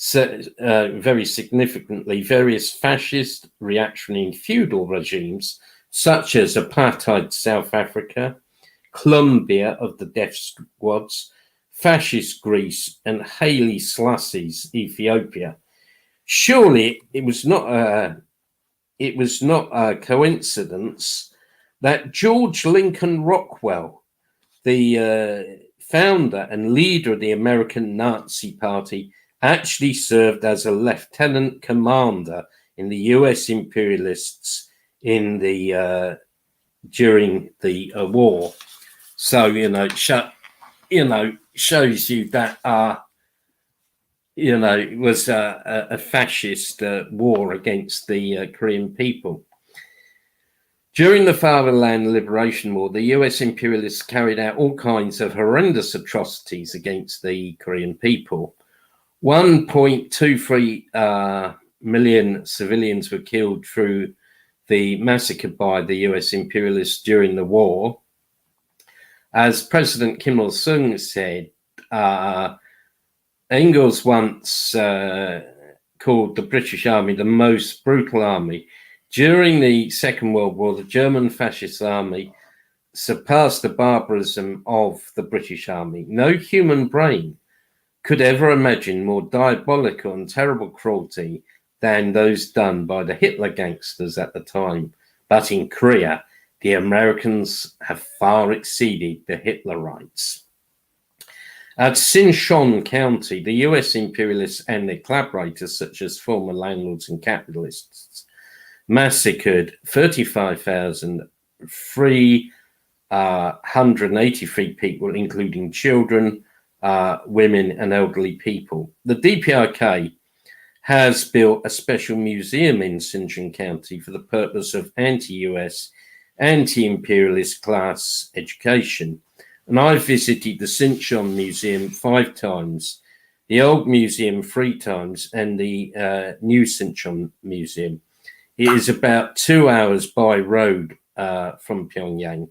very significantly various fascist, reactionary and feudal regimes such as apartheid South Africa, Colombia of the Death Squads, fascist Greece and Haile Selassie's Ethiopia. Surely it was not a coincidence that George Lincoln Rockwell, the founder and leader of the American Nazi Party, actually served as a lieutenant commander in the US imperialists in the during the war. So shows you that it was a fascist war against the Korean people. During the Fatherland Liberation War, the US imperialists carried out all kinds of horrendous atrocities against the Korean people. 1.23 million civilians were killed through the massacre by the US imperialists during the war. As President Kim Il-sung said, Engels once called the British Army the most brutal army. During the Second World War, the German fascist army surpassed the barbarism of the British army. No human brain could ever imagine more diabolical and terrible cruelty than those done by the Hitler gangsters at the time. But in Korea, the Americans have far exceeded the Hitlerites. At Sinchon County, the US imperialists and their collaborators, such as former landlords and capitalists, massacred 35,383 people, including children, women and elderly people. The DPRK has built a special museum in Sinchon County for the purpose of anti-US, anti-imperialist class education. And I've visited the Sinchon Museum 5 times, the old museum 3 times, and the new Sinchon Museum. It is about 2 hours by road from Pyongyang.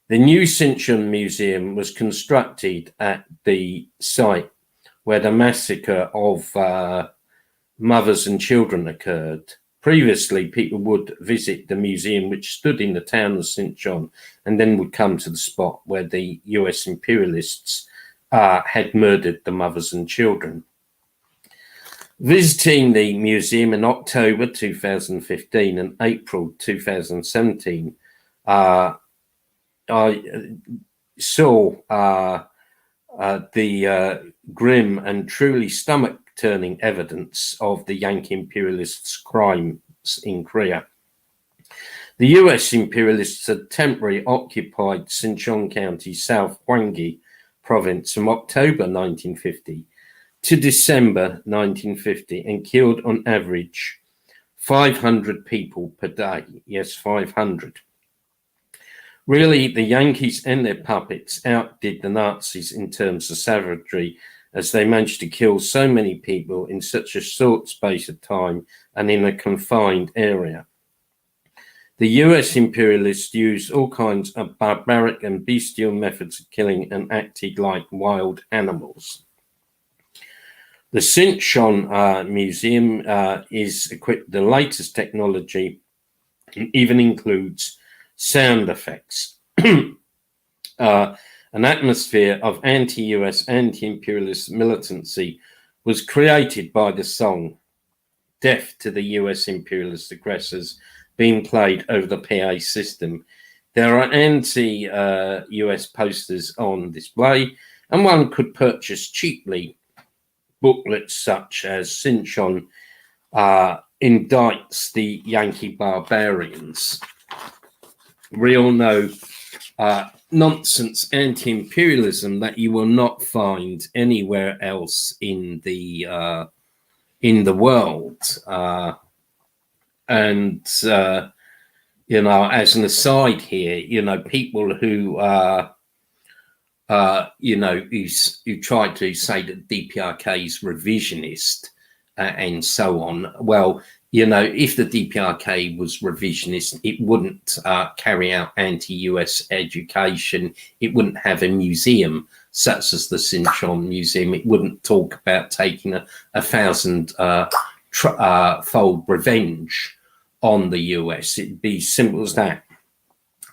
The new Sinchon Museum was constructed at the site where the massacre of mothers and children occurred. Previously, people would visit the museum, which stood in the town of Sinchon, and then would come to the spot where the US imperialists had murdered the mothers and children. Visiting the museum in October 2015 and April 2017, I saw the grim and truly stomach-turning evidence of the Yankee imperialists' crimes in Korea. The US imperialists had temporarily occupied Sinchon County, South Hwanggi province from October 1950 to December 1950 and killed on average 500 people per day. Yes, 500. Really, the Yankees and their puppets outdid the Nazis in terms of savagery, as they managed to kill so many people in such a short space of time and in a confined area. The US imperialists used all kinds of barbaric and bestial methods of killing and acted like wild animals. The Sinchon Museum is equipped with the latest technology and even includes sound effects. An atmosphere of anti-US, anti-imperialist militancy was created by the song "Death to the US Imperialist Aggressors" being played over the PA system. There are anti-US posters on display, and one could purchase cheaply booklets such as Sinchon indicts the Yankee barbarians. We all know nonsense anti-imperialism that you will not find anywhere else in the world. You know, as an aside here, you know, people who you know, who try to say that DPRK is revisionist and so on. Well, you know, if the DPRK was revisionist, it wouldn't carry out anti-US education. It wouldn't have a museum such as the Sinchon Museum. It wouldn't talk about taking a 1,000-fold revenge on the US. It'd be simple as that.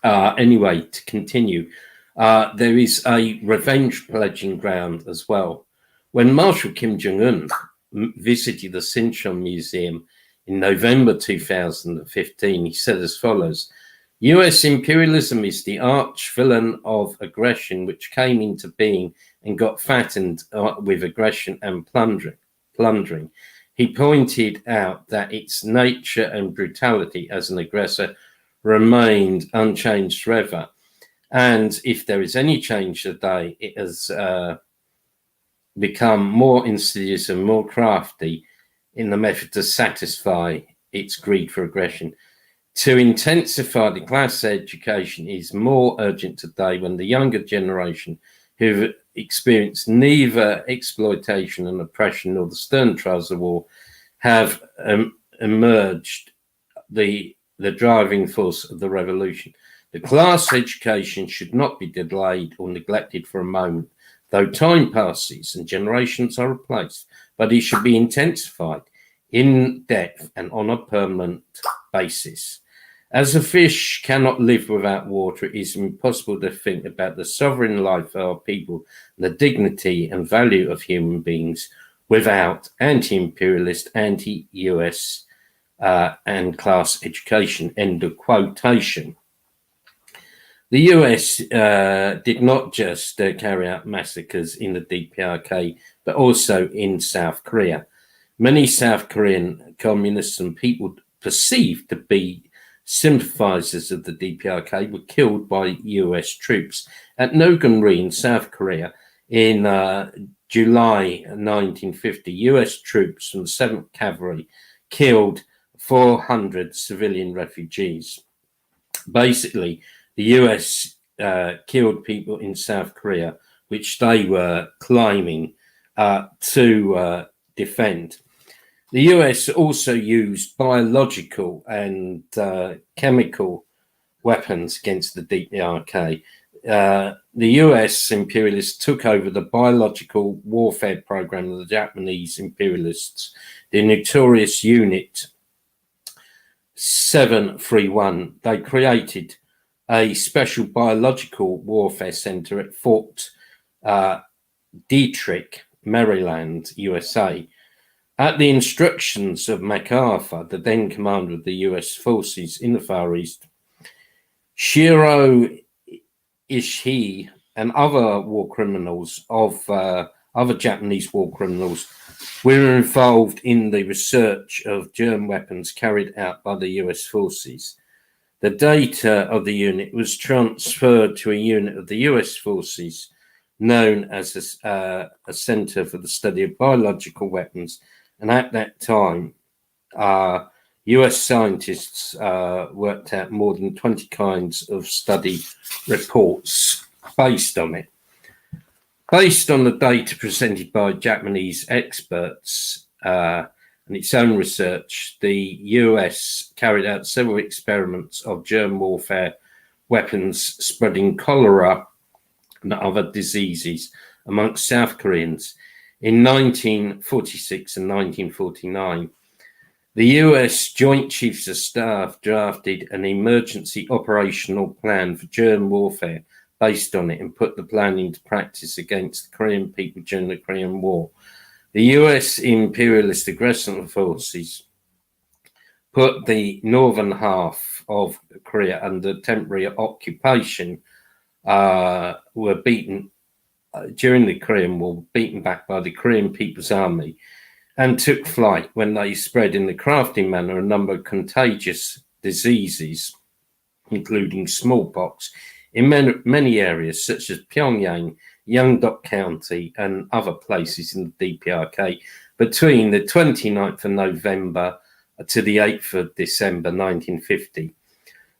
Anyway, to continue, there is a revenge pledging ground as well. When Marshal Kim Jong-un visited the Sinchon Museum in November 2015, he said as follows: US imperialism is the arch villain of aggression which came into being and got fattened with aggression and plundering. He pointed out that its nature and brutality as an aggressor remained unchanged forever. And if there is any change today, it has become more insidious and more crafty in the method to satisfy its greed for aggression. To intensify the class education is more urgent today when the younger generation, who've experienced neither exploitation and oppression nor the stern trials of war, have emerged the driving force of the revolution. The class education should not be delayed or neglected for a moment, though time passes and generations are replaced, but it should be intensified in depth and on a permanent basis. As a fish cannot live without water, it is impossible to think about the sovereign life of our people and the dignity and value of human beings without anti-imperialist, anti-US and class education. End of quotation. The US did not just carry out massacres in the DPRK, but also in South Korea. Many South Korean communists and people perceived to be sympathizers of the DPRK were killed by US troops. At Nogunri in South Korea in July 1950, US troops from the 7th Cavalry killed 400 civilian refugees. Basically, the US killed people in South Korea, which they were claiming to defend. The US also used biological and chemical weapons against the DPRK. The US imperialists took over the biological warfare program of the Japanese imperialists, the notorious Unit 731. They created a special biological warfare center at Fort Detrick, Maryland, USA. At the instructions of MacArthur, the then commander of the US forces in the Far East, Shiro Ishii and other war criminals other Japanese war criminals were involved in the research of germ weapons carried out by the US forces. The data of the unit was transferred to a unit of the US forces known as a Center for the Study of Biological Weapons. And at that time, US scientists worked out more than 20 kinds of study reports based on it. Based on the data presented by Japanese experts and its own research, the US carried out several experiments of germ warfare weapons spreading cholera and other diseases amongst South Koreans in 1946 and 1949. The US Joint Chiefs of Staff drafted an emergency operational plan for germ warfare based on it and put the plan into practice against the Korean people during the Korean War. The US imperialist aggression forces put the northern half of Korea under temporary occupation, were beaten during the Korean War, beaten back by the Korean People's Army, and took flight when they spread in the crafty manner a number of contagious diseases, including smallpox, in many areas such as Pyongyang, Yeongdeok County, and other places in the DPRK between the 29th of November to the 8th of December 1950.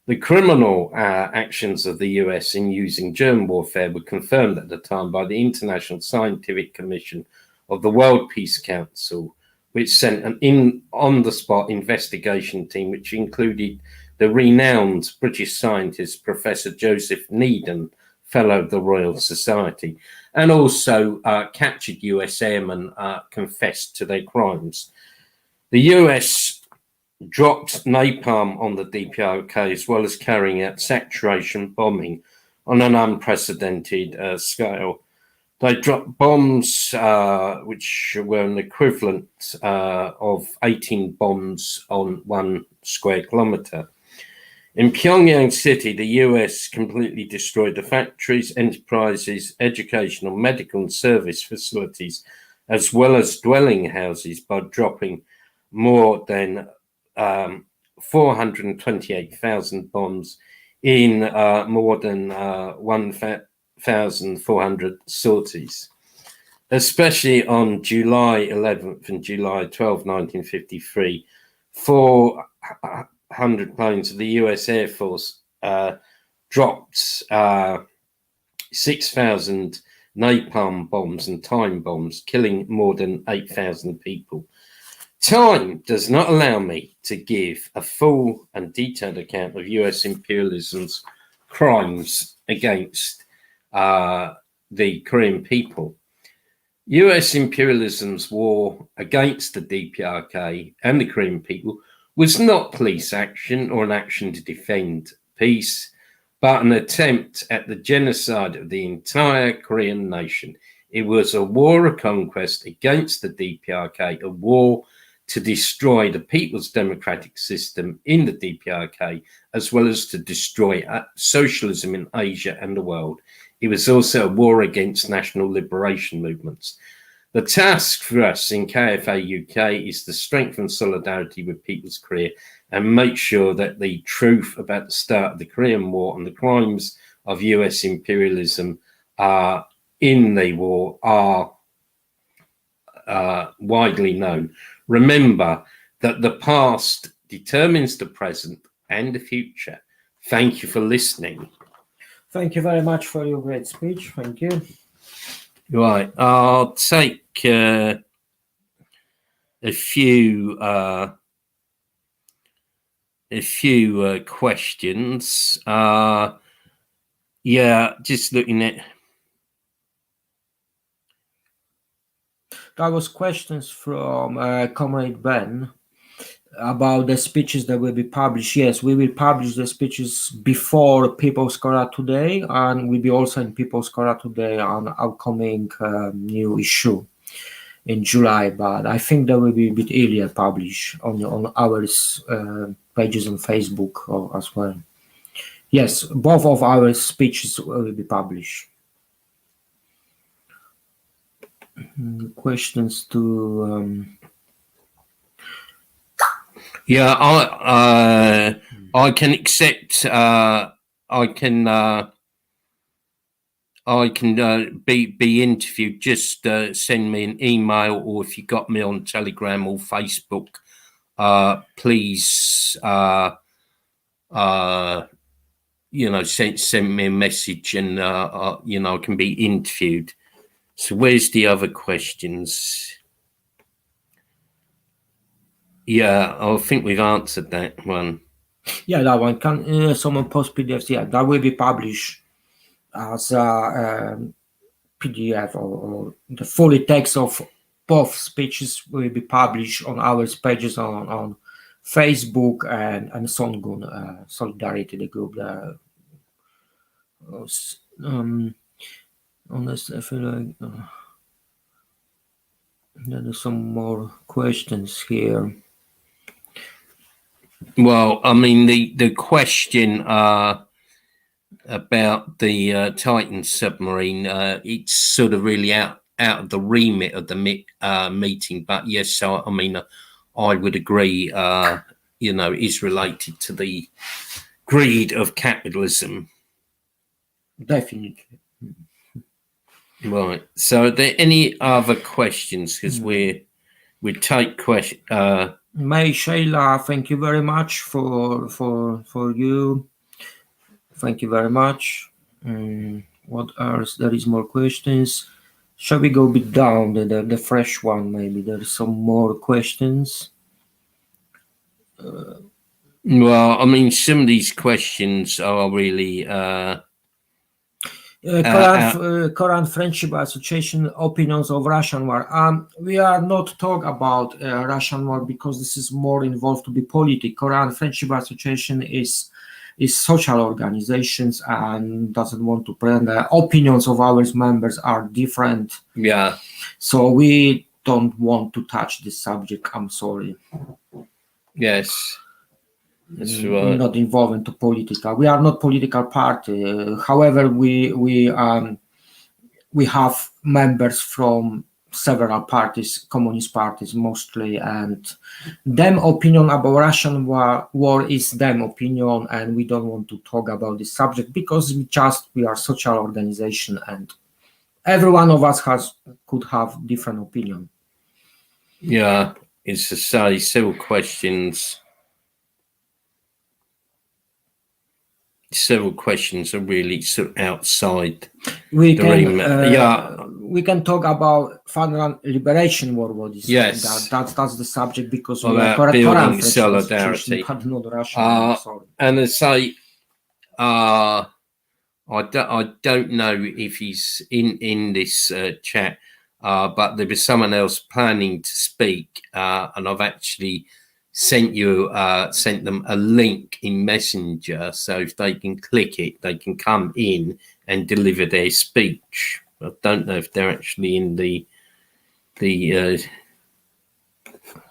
The criminal actions of the US in using germ warfare were confirmed at the time by the International Scientific Commission of the World Peace Council, which sent an on-the-spot investigation team, which included the renowned British scientist Professor Joseph Needham, Fellow of the Royal Society, and also captured US airmen confessed to their crimes. The US dropped napalm on the DPRK, as well as carrying out saturation bombing on an unprecedented scale. They dropped bombs which were an equivalent of 18 bombs on 1 square kilometre. In Pyongyang City, the US completely destroyed the factories, enterprises, educational, medical and service facilities, as well as dwelling houses by dropping more than 428,000 bombs in more than 1,400 sorties. Especially on July 11th and July 12th, 1953, 400 planes of the US Air Force dropped 6,000 napalm bombs and time bombs, killing more than 8,000 people. Time does not allow me to give a full and detailed account of US imperialism's crimes against the Korean people. US imperialism's war against the DPRK and the Korean people was not police action or an action to defend peace, but an attempt at the genocide of the entire Korean nation. It was a war of conquest against the DPRK, a war to destroy the people's democratic system in the DPRK, as well as to destroy socialism in Asia and the world. It was also a war against national liberation movements. The task for us in KFA UK is to strengthen solidarity with People's Korea and make sure that the truth about the start of the Korean War and the crimes of US imperialism in the war are widely known. Remember that the past determines the present and the future. Thank you for listening. Thank you very much for your great speech. Thank you. Right, I'll take a few questions. Yeah, just looking at. There was questions from Comrade Ben about the speeches that will be published. Yes, we will publish the speeches before People's Korea Today, and will be also in People's Korea Today on upcoming new issue in July. But I think that will be a bit earlier published on our pages on Facebook as well. Yes, both of our speeches will be published. Questions to yeah, I can accept. I can be interviewed. Just send me an email, or if you got me on Telegram or Facebook, please, send me a message, and I can be interviewed. So where's the other questions? Yeah, I think we've answered that one. Yeah, that one. Can someone post PDFs? Yeah, that will be published as a PDF, or the fully text of both speeches will be published on our pages on Facebook and Songun Solidarity, the group. Honestly, I feel like there are some more questions here. Well, I mean, the question about the Titan submarine, it's sort of really out of the remit of the meeting, but yes, so I mean, I would agree. Is related to the greed of capitalism. Definitely. Right. So, are there any other questions? Because we take questions. May Sheila, thank you very much for you. Thank you very much. What else? There is more questions. Shall we go a bit down the fresh one? Maybe there's some more questions. Well, I mean, some of these questions are really. Korean Friendship Association opinions of Russian war. We are not talk about Russian war because this is more involved to be political. Korean Friendship Association is social organizations and doesn't want to present the opinions of our members are different. Yeah. So we don't want to touch this subject. I'm sorry. Yes. That's right. Not involved into political. We are not political party. However, we have members from several parties, communist parties mostly, and them opinion about Russian war is them opinion, and we don't want to talk about this subject because we are social organization, and every one of us could have different opinion. Yeah, it's to say several questions. Several questions are really sort of outside we can talk about Fatherland Liberation War. What is that's the subject because we are building solidarity. But not Russian. And I say, I don't know if he's in this chat, but there was someone else planning to speak, and I've actually sent them a link in Messenger, so if they can click it, they can come in and deliver their speech. I don't know if they're actually in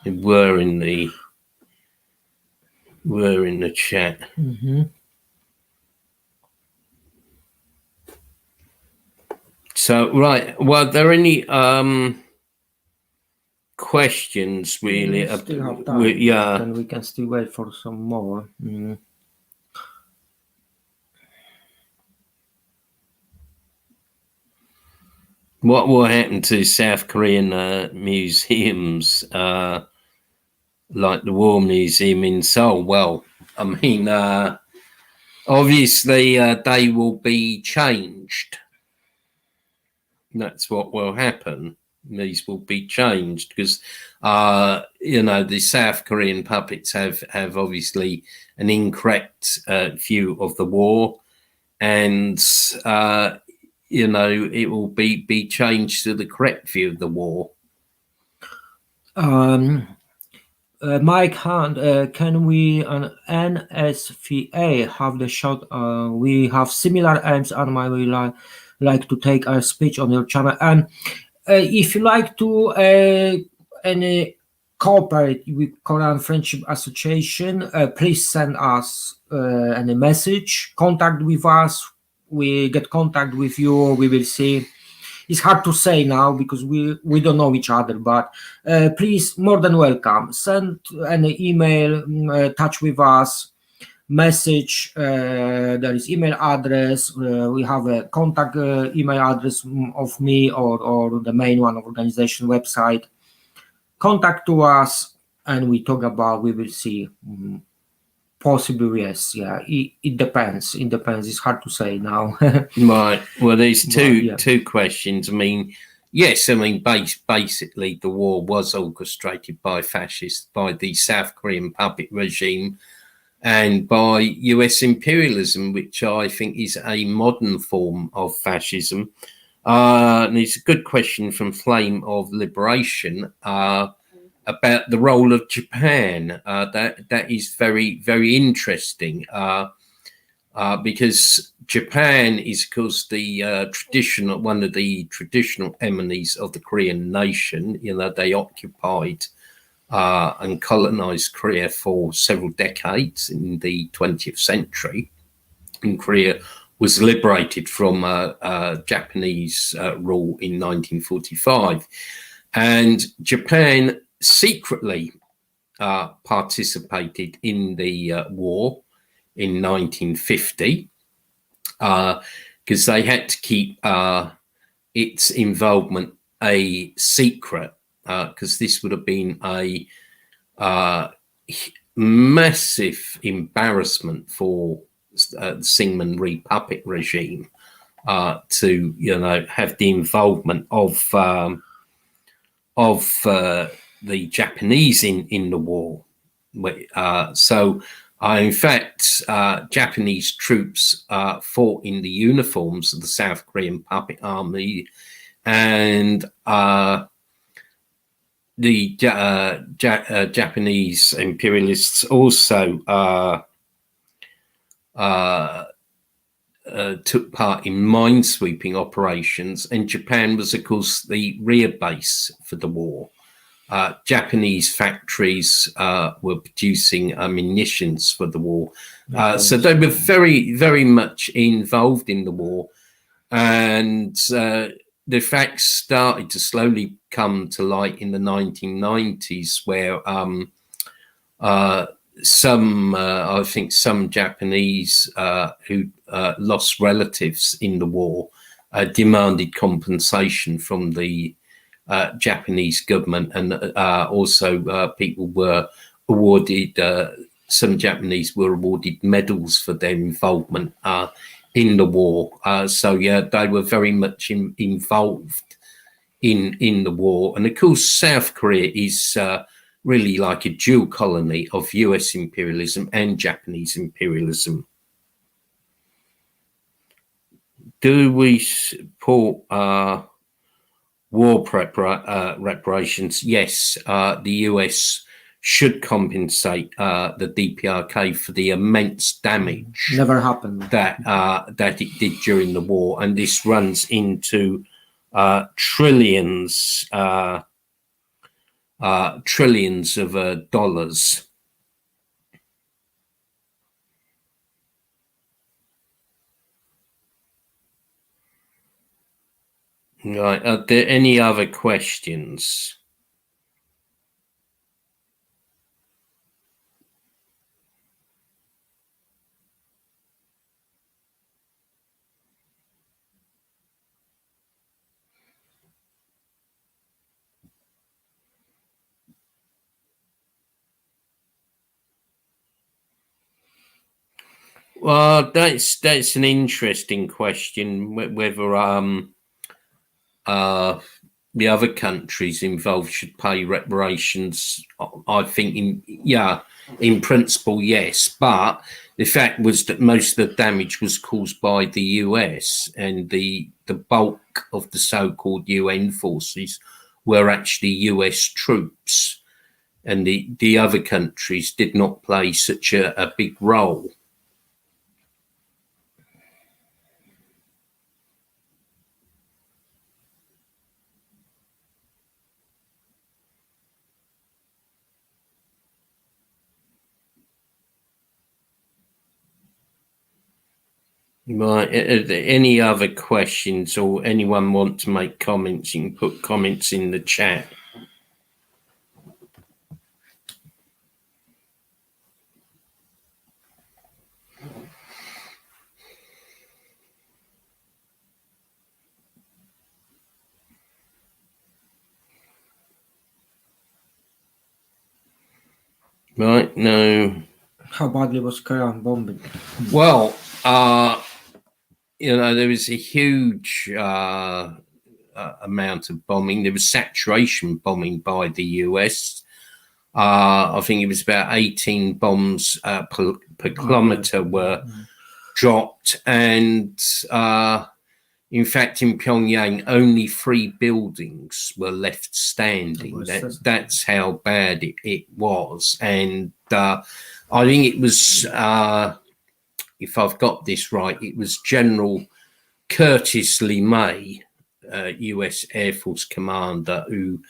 were in the chat. Mm-hmm. So right, well, are there any questions really? We still have time. Yeah, and we can still wait for some more. What will happen to South Korean museums, like the War Museum in Seoul? Well, I mean, obviously they will be changed. That's what will happen. These will be changed because, the South Korean puppets have obviously an incorrect view of the war, and it will be changed to the correct view of the war. Mike Hunt, can we on NSVA have the shot? We have similar aims, and I will like to take a speech on your channel. And if you like to cooperate with Korean Friendship Association, please send us any message, contact with us. We get contact with you. We will see. It's hard to say now because we don't know each other, but please, more than welcome. Send an email, touch with us, message. There is email address. We have a contact email address of me or the main one of organization website. Contact to us and we talk about, we will see. Possibly, yes. Yeah, it depends. It depends. It's hard to say now. Right. Well, there's yeah. two questions. I mean, yes. I mean, basically, the war was orchestrated by fascists, by the South Korean puppet regime, and by US imperialism, which I think is a modern form of fascism. And it's a good question from Flame of Liberation. About the role of Japan. That is very, very interesting because Japan is, of course, the one of the traditional enemies of the Korean nation. You know, they occupied and colonized Korea for several decades in the 20th century, and Korea was liberated from Japanese rule in 1945, and Japan secretly participated in the war in 1950 because they had to keep its involvement a secret because this would have been a massive embarrassment for the Syngman Rhee puppet regime to, you know, have the involvement of the Japanese in the war. So, in fact, Japanese troops fought in the uniforms of the South Korean puppet army, and the Japanese imperialists also took part in minesweeping operations, and Japan was, of course, the rear base for the war. Japanese factories were producing munitions for the war. So they were very, very much involved in the war. And the facts started to slowly come to light in the 1990s, where I think some Japanese who lost relatives in the war demanded compensation from the Japanese government, and also people were awarded, some Japanese were awarded medals for their involvement in the war. So yeah, they were very much involved in the war. And of course, South Korea is really like a dual colony of US imperialism and Japanese imperialism. Do we support war reparations? Yes, the US should compensate the DPRK for the immense damage Never happened that it did during the war, and this runs into trillions of dollars. Right. Are there any other questions? Well, that's an interesting question. Whether the other countries involved should pay reparations. I think, in principle, yes. But the fact was that most of the damage was caused by the US, and the bulk of the so-called UN forces were actually US troops, and the other countries did not play such a big role. Right. Are there any other questions, or anyone want to make comments? You can put comments in the chat. Right, no. How badly was Korean bombing? Well, there was a huge amount of bombing. There was saturation bombing by the US. I think it was about 18 bombs per kilometer were dropped. And in fact, in Pyongyang, only 3 buildings were left standing. That's how bad it was. And I think it was, if I've got this right, it was General Curtis Lee May, US Air Force commander, who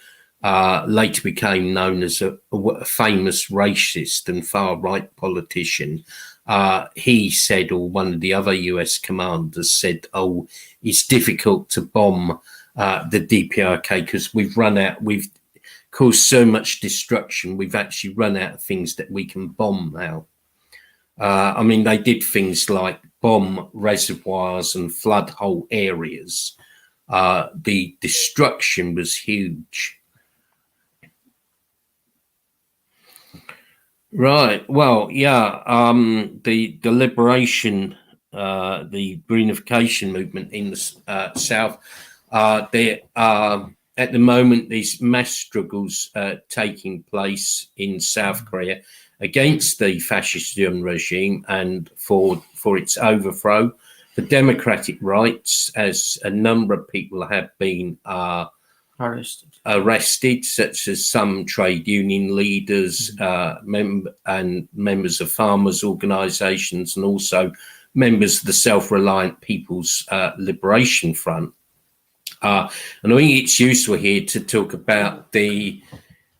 later became known as a famous racist and far-right politician. He said, or one of the other US commanders said, "Oh, it's difficult to bomb the DPRK because we've caused so much destruction. We've actually run out of things that we can bomb now." I mean, they did things like bomb reservoirs and flood whole areas. The destruction was huge. Right. Well, yeah. The liberation, the reunification movement in the South. There are at the moment these mass struggles taking place in South Korea against the fascist regime and for its overthrow, for democratic rights, as a number of people have been arrested, such as some trade union leaders, and members of farmers' organisations, and also members of the Self-Reliant People's Liberation Front. And I think it's useful here to talk about the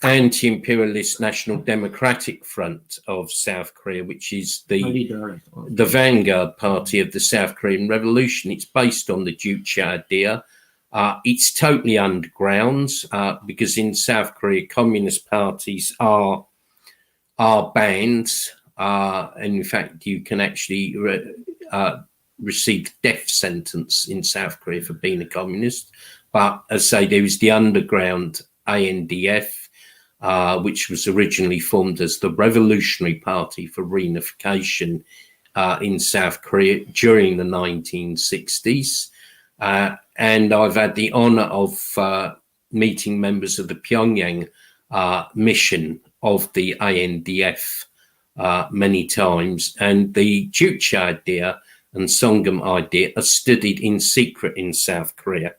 anti-imperialist National Democratic Front of South Korea, which is the vanguard party of the South Korean Revolution. It's based on the Juche idea. It's totally underground because in South Korea, communist parties are banned. And in fact, you can actually receive death sentence in South Korea for being a communist. But as I say, there is the underground ANDF, which was originally formed as the Revolutionary Party for Reunification in South Korea during the 1960s. And I've had the honor of meeting members of the Pyongyang mission of the ANDF many times. And the Juche idea and Songgum idea are studied in secret in South Korea.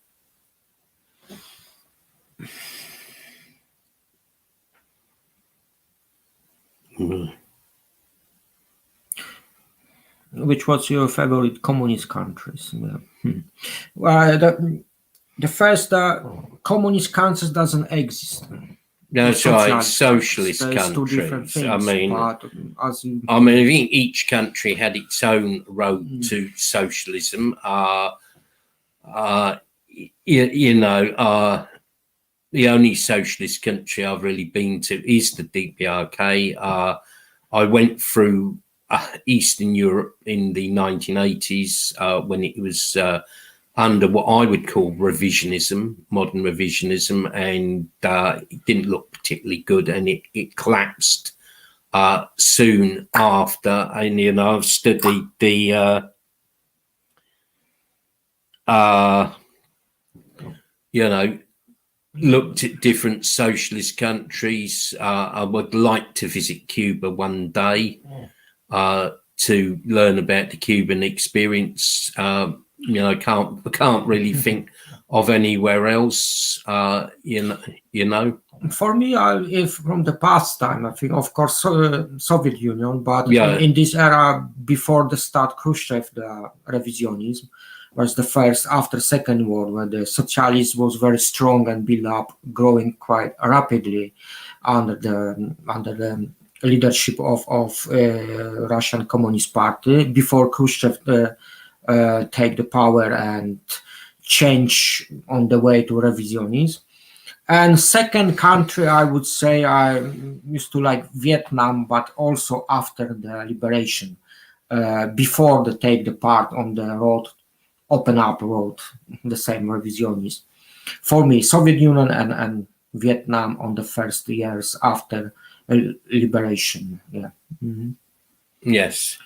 Which was your favorite communist countries? Well, the first communist countries doesn't exist. That's right, socialist countries. I mean, I think each country had its own road to socialism. The only socialist country I've really been to is the DPRK. I went through Eastern Europe in the 1980s when it was under what I would call revisionism, modern revisionism, and it didn't look particularly good, and it collapsed soon after. And I've studied the looked at different socialist countries. I would like to visit Cuba one day to learn about the Cuban experience. I can't really think of anywhere else. For me, if from the past time, I think, of course, Soviet Union, but in this era before the start Khrushchev, the revisionism was the first after Second War, where the socialism was very strong and built up, growing quite rapidly under the leadership of Russian Communist Party before Khrushchev take the power and change on the way to revisionism. And second country, I would say, I used to like Vietnam, but also after the liberation, before they take the part on the road, open up road, the same revisionism. For me, Soviet Union and Vietnam on the first years after liberation. Yeah. Mm-hmm. Yes.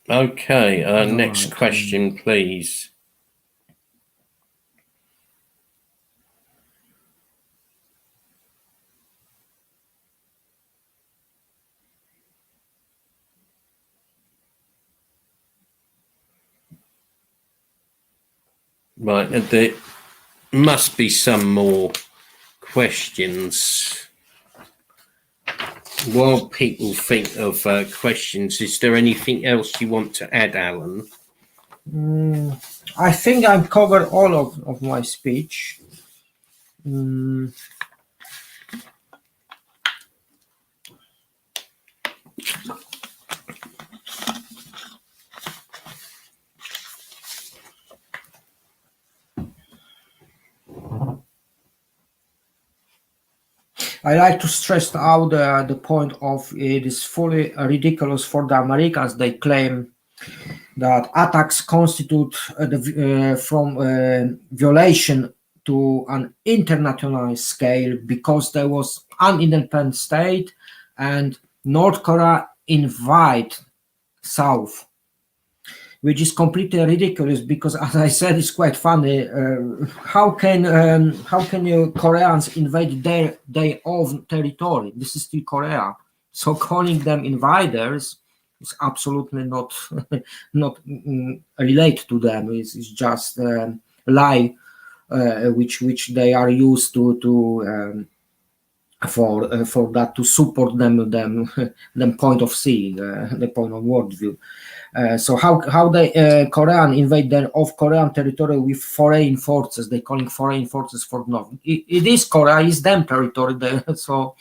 Okay. Next Right. question, please. Right. There must be some more questions. While people think of questions, is there anything else you want to add, Alan? I think I've covered all of my speech. I like to stress out the point of it is fully ridiculous for the Americans. They claim that attacks constitute from violation to an international scale because there was an independent state and North Korea invite South, which is completely ridiculous because, as I said, it's quite funny. How can you Koreans invade their own territory? This is still Korea, so calling them invaders is absolutely not not relate to them. It's just a lie, which they are used to. For that to support them point of see the point of worldview. So how the Korean invade their of Korean territory with foreign forces? They calling foreign forces for nothing. It is Korea, is them territory. So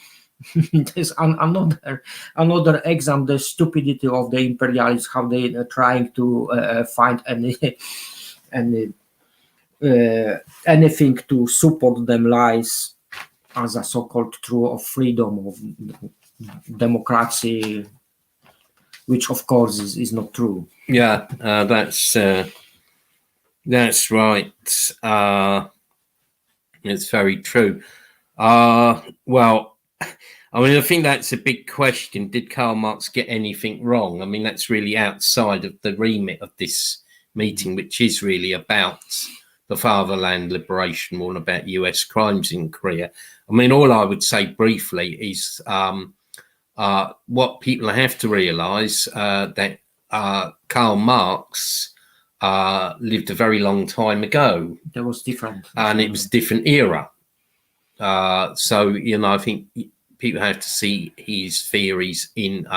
there's another example the stupidity of the imperialists, how they are trying to find anything to support them lies as a so-called true of freedom of democracy, which of course is not true. Yeah, that's right. It's very true. Well, I mean, I think that's a big question. Did Karl Marx get anything wrong? I mean, that's really outside of the remit of this meeting, which is really about the Fatherland Liberation War and about US crimes in Korea. I mean, all I would say briefly is what people have to realize that Karl Marx lived a very long time ago. That was different. And it was a different era. So, you know, I think people have to see his theories in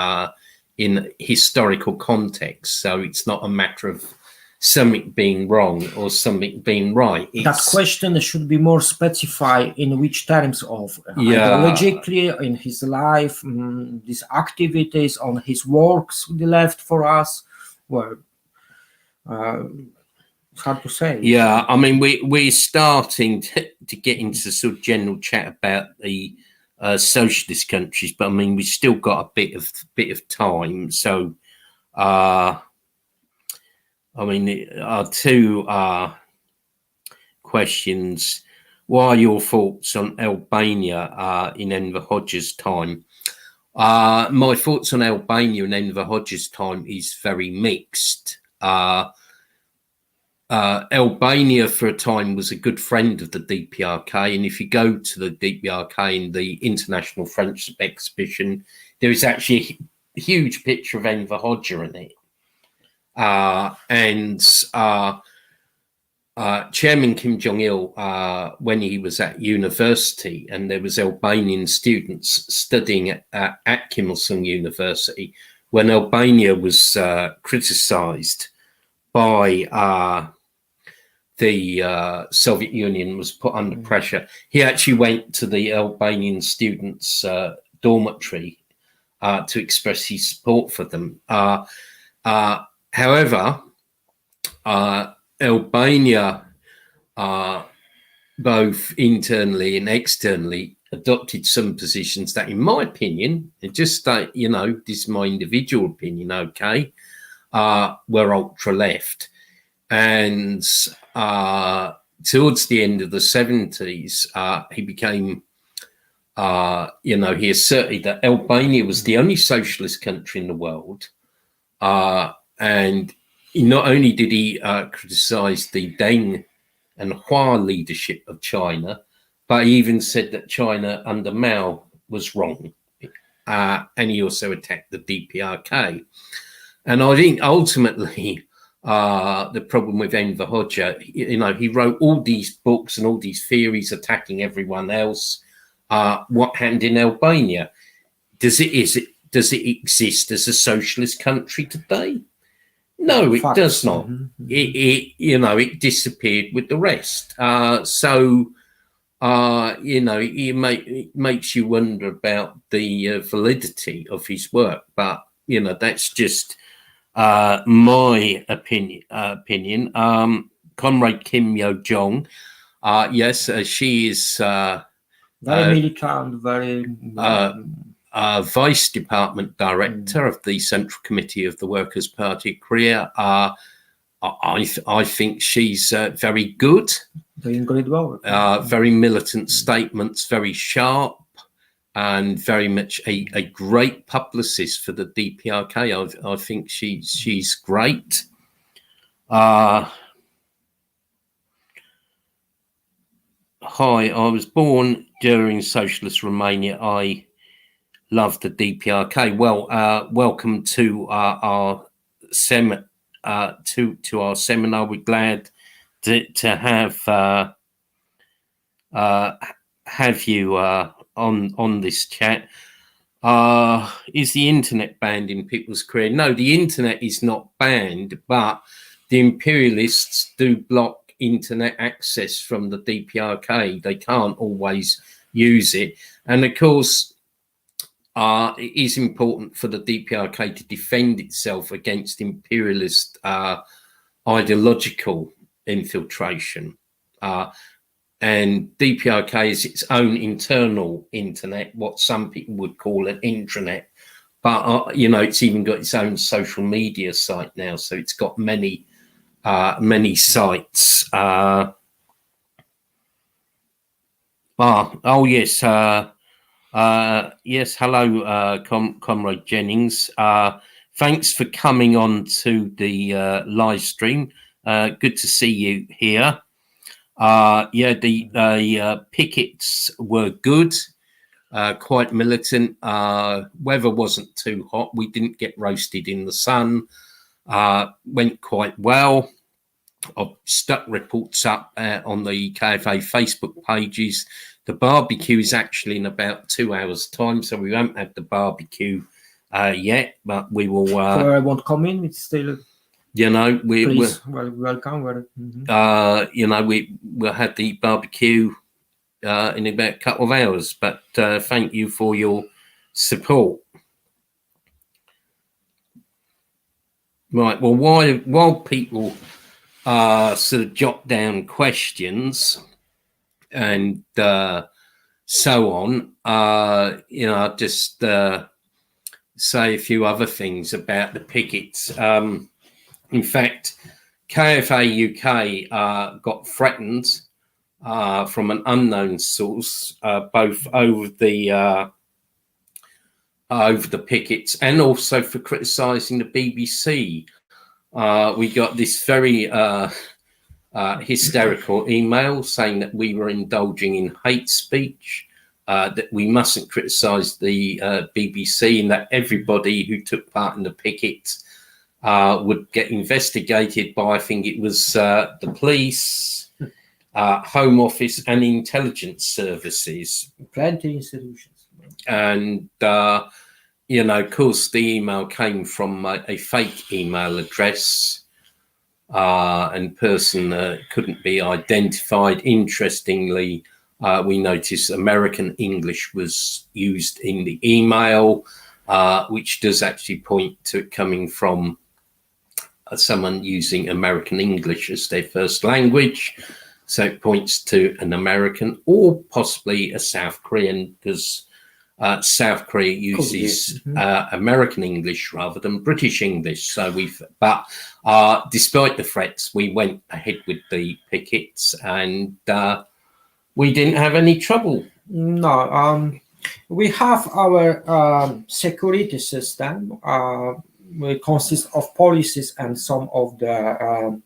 historical context. So it's not a matter of something being wrong or something being right. That question should be more specified in which terms of ideologically in his life, these activities on his works left for us. Well, it's hard to say. Yeah, I mean, we're starting to get into sort of general chat about the socialist countries, but I mean, we've still got a bit of time. So, I mean, our two questions. What are your thoughts on Albania in Enver Hoxha's time? My thoughts on Albania in Enver Hoxha's time is very mixed. Albania for a time was a good friend of the DPRK, and if you go to the DPRK in the International Friendship Exhibition, there is actually a huge picture of Enver Hoxha in it. Chairman Kim Jong-il, when he was at university, and there was Albanian students studying at Kim Il-sung University, when Albania was criticized by the Soviet Union, was put under pressure, he actually went to the Albanian students' dormitory to express his support for them. However, Albania, both internally and externally, adopted some positions that, in my opinion, just you know, this is my individual opinion, okay, were ultra left. And towards the end of the 70s, he became You know, he asserted that Albania was the only socialist country in the world. And not only did he criticize the Deng and Hua leadership of China, but he even said that China under Mao was wrong. And he also attacked the DPRK. And I think ultimately the problem with Enver Hoxha, you know, he wrote all these books and all these theories attacking everyone else. What happened in Albania? Does it exist as a socialist country today? No, it does not. You know, it disappeared with the rest. You know, it makes you wonder about the validity of his work. But you know, that's just my opinion. Comrade Kim Yo Jong, yes, she is very militant, very Vice Department Director of the Central Committee of the Workers' Party of Korea. I think she's very good. Doing great work. Very militant statements, very sharp, and very much a great publicist for the DPRK. I think she's great. Hi, I was born during socialist Romania. I love the DPRK. Well, welcome to our seminar. To our seminar, we're glad to have you on this chat. Is the internet banned in people's career? No, the internet is not banned, but the imperialists do block internet access from the DPRK. They can't always use it, and of course it is important for the DPRK to defend itself against imperialist ideological infiltration. And DPRK is its own internal internet, what some people would call an intranet. But, you know, it's even got its own social media site now. So it's got many sites. Oh, yes. Yes, hello, Comrade Jennings. Thanks for coming on to the live stream. Good to see you here. Yeah, the pickets were good, quite militant. Weather wasn't too hot. We didn't get roasted in the sun. Went quite well. I've stuck reports up on the KFA Facebook pages. The barbecue is actually in about 2 hours' time, so we won't have the barbecue yet, but we will. So I won't come in. It's still. You know, please, welcome. You know, we'll have the barbecue in about a couple of hours. But thank you for your support. Right. Well, while people sort of jot down questions and so on, you know, I'll just say a few other things about the pickets. In fact, KFA UK got threatened from an unknown source, both over the pickets and also for criticising the BBC. We got this very hysterical email saying that we were indulging in hate speech, that we mustn't criticise the BBC, and that everybody who took part in the picket would get investigated by, I think it was the police, Home Office and intelligence services. Plenty institutions. And, you know, of course, the email came from a fake email address, and person couldn't be identified. Interestingly, we noticed American English was used in the email, which does actually point to it coming from someone using American English as their first language. So it points to an American or possibly a South Korean, because South Korea uses American English rather than British English. So but despite the threats, we went ahead with the pickets and we didn't have any trouble. No, We have our security system. It consists of policies and some of the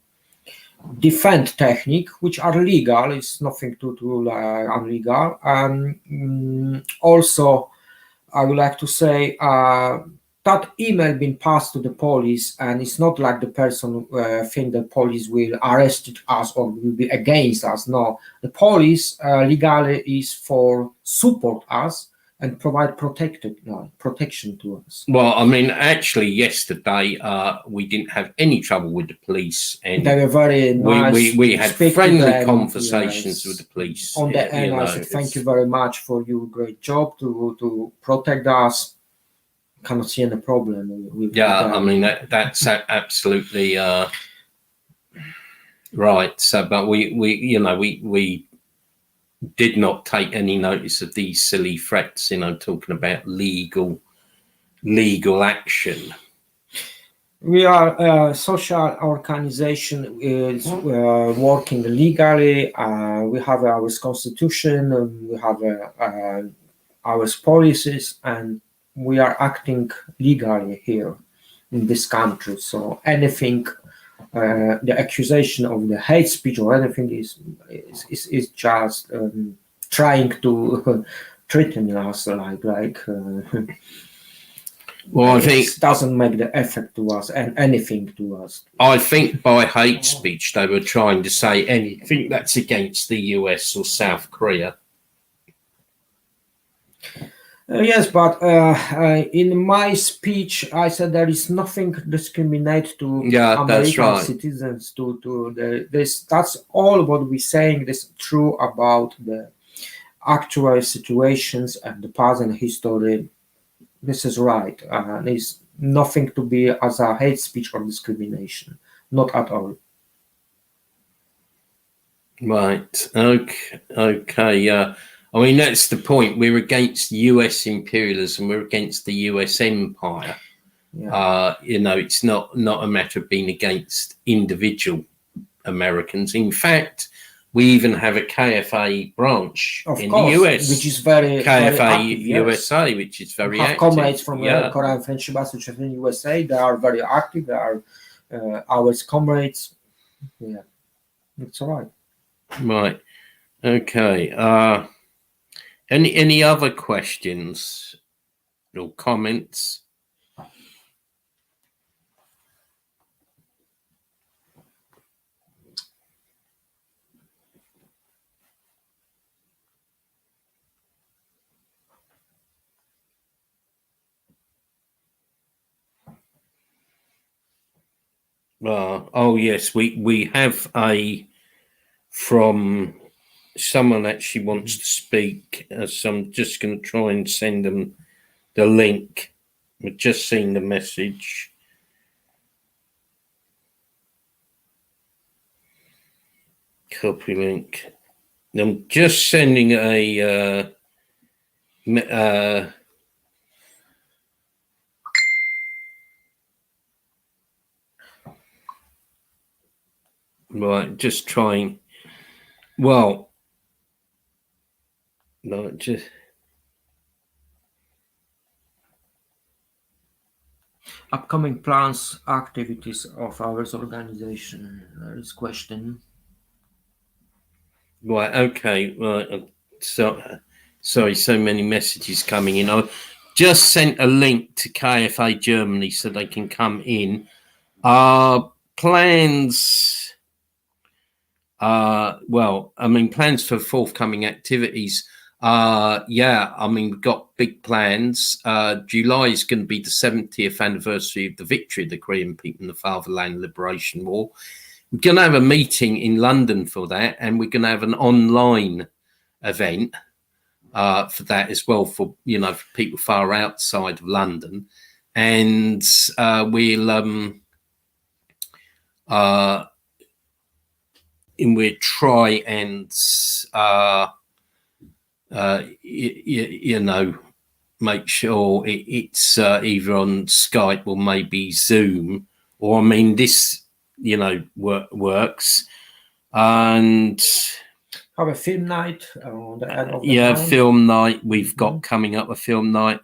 defense technique, which are legal. It's nothing to do illegal. Also, I would like to say that email been passed to the police, and it's not like the person think the police will arrest us or will be against us. No, the police legally is for support us and provide protection to us. Well, I mean, actually, yesterday we didn't have any trouble with the police, and they were very nice. We had friendly conversations with the police. On the end, I said, thank you very much for your great job to protect us. Cannot see any problem with that. I mean, that's absolutely right. So, but we did not take any notice of these silly threats, talking about legal action. We are a social organization is working legally. We have our constitution, we have our policies, and we are acting legally here in this country. So anything, the accusation of the hate speech or anything is just trying to threaten us like. Well, I think it doesn't make the effect to us and anything to us. I think by hate speech they were trying to say anything that's against the US or South Korea. Yes, but in my speech, I said there is nothing discriminate to American citizens. That's all what we're saying. This is true about the actual situations and the past and history. This is right. There's nothing to be as a hate speech or discrimination, not at all. Right. Okay. I mean, that's the point. We're against US imperialism. We're against the US empire. Yeah. It's not a matter of being against individual Americans. In fact, we even have a KFA branch in the US, which is very KFA very active, USA, yes. Which is very active. Comrades from Korean Friendship Association in USA, they are very active. They are our comrades. Yeah, it's all right. Right. Okay. Any other questions or comments? Oh yes, we have from someone actually wants to speak, so I'm just going to try and send them the link. We've just seen the message. Copy link. I'm just sending a right, just trying. Well, no, just upcoming plans, activities of our organization. There is question. Right. Okay. Right. So, sorry, so many messages coming in. I just sent a link to KFA Germany so they can come in. Plans. Well, I mean, plans for forthcoming activities. We've got big plans. July is going to be the 70th anniversary of the victory of the Korean people in the Fatherland Liberation War. We're going to have a meeting in London for that, and we're going to have an online event for that as well, for for people far outside of London, and we'll try and make sure it's either on Skype or maybe Zoom, or I mean this works. And have a film night on the end of the yeah, month. film night. We've got coming up a film night.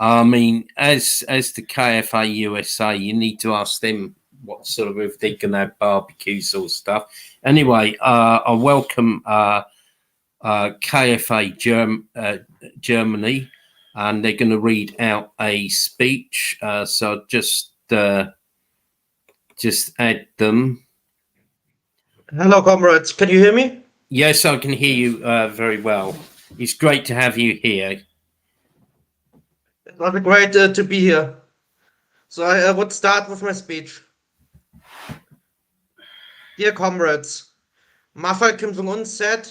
I mean, as the KFA USA, you need to ask them what sort of, if they can have barbecues or stuff. Anyway, I welcome KFA Germany, and they're going to read out a speech. So just add them. Hello, comrades. Can you hear me? Yes, I can hear you very well. It's great to have you here. It will be great to be here. So I would start with my speech. Dear comrades, Marshal Kim Jong-un said,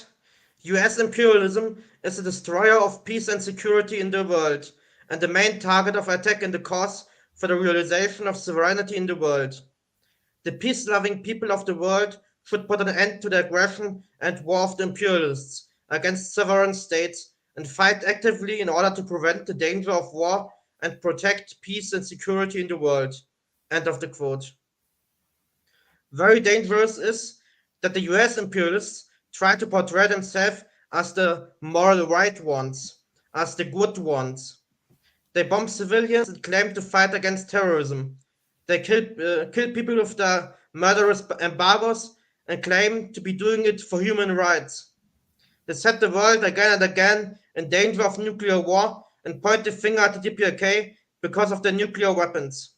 US imperialism is the destroyer of peace and security in the world and the main target of attack in the cause for the realization of sovereignty in the world. The peace-loving people of the world should put an end to the aggression and war of the imperialists against sovereign states and fight actively in order to prevent the danger of war and protect peace and security in the world. End of the quote. Very dangerous is that the US imperialists try to portray themselves as the moral right ones, as the good ones. They bomb civilians and claim to fight against terrorism. They kill people with their murderous embargoes and claim to be doing it for human rights. They set the world again and again in danger of nuclear war and point the finger at the DPRK because of their nuclear weapons,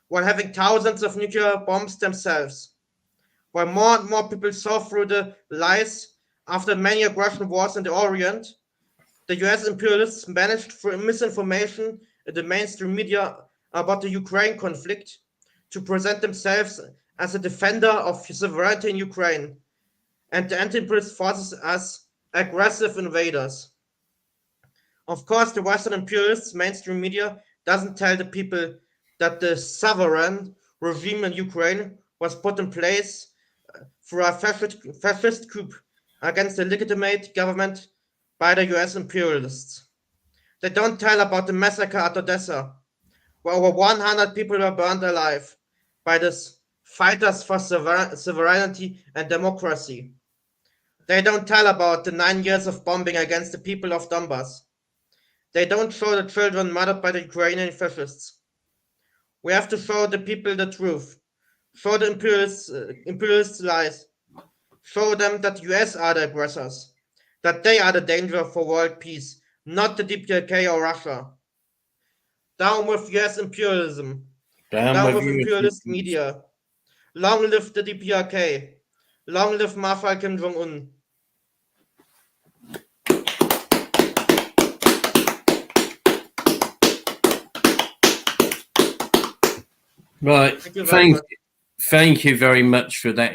while having thousands of nuclear bombs themselves. While more and more people saw through the lies after many aggression wars in the Orient, the US imperialists managed through misinformation in the mainstream media about the Ukraine conflict to present themselves as a defender of sovereignty in Ukraine and the anti-imperialist forces as aggressive invaders. Of course, the Western imperialists mainstream media doesn't tell the people that the sovereign regime in Ukraine was put in place through a fascist coup against the legitimate government by the US imperialists. They don't tell about the massacre at Odessa, where over 100 people were burned alive by the fighters for sovereignty and democracy. They don't tell about the 9 years of bombing against the people of Donbass. They don't show the children murdered by the Ukrainian fascists. We have to show the people the truth. Show the imperialists lies. Show them that US are the aggressors. That they are the danger for world peace, not the DPRK or Russia. Down with US imperialism. Down with imperialist media. Long live the DPRK. Long live Marshal Kim Jong-un. Right. Thank you very much for that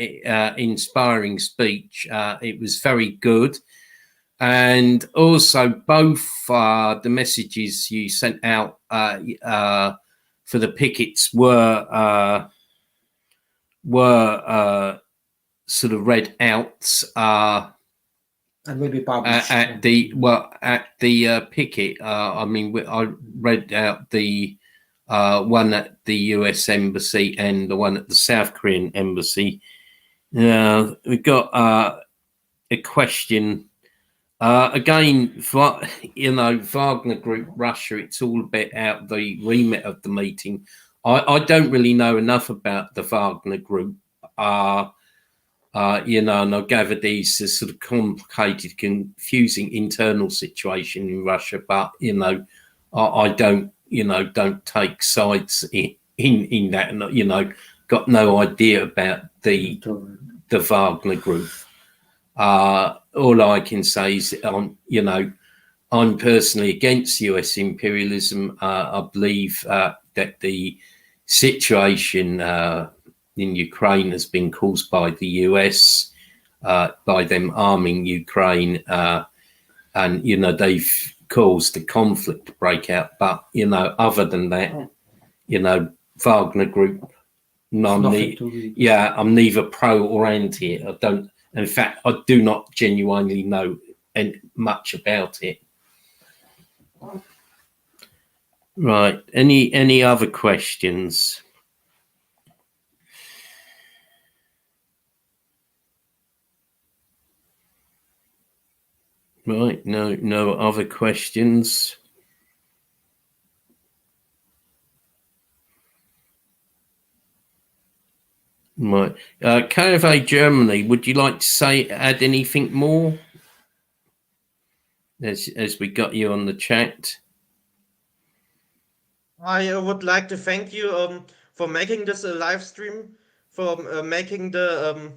inspiring speech. It was very good. And also both the messages you sent out for the pickets were sort of read out and will be published at the picket. I mean, I read out the one at the US Embassy and the one at the South Korean Embassy. We've got a question. Again, Wagner Group, Russia, it's all a bit out the remit of the meeting. I don't really know enough about the Wagner Group, and I gather these are sort of complicated, confusing internal situation in Russia, but, I don't take sides in that, and, got no idea about the Wagner Group. All I can say is, I'm personally against US imperialism. I believe that the situation in Ukraine has been caused by the US, by them arming Ukraine, and, they've caused the conflict to break out. But, other than that, Wagner Group, I'm neither pro or anti. I don't. In fact, I do not genuinely know much about it. Right. Any other questions? Right. No other questions. Right. KFA Germany, would you like to add anything more? As we got you on the chat. I would like to thank you for making this a live stream, for making the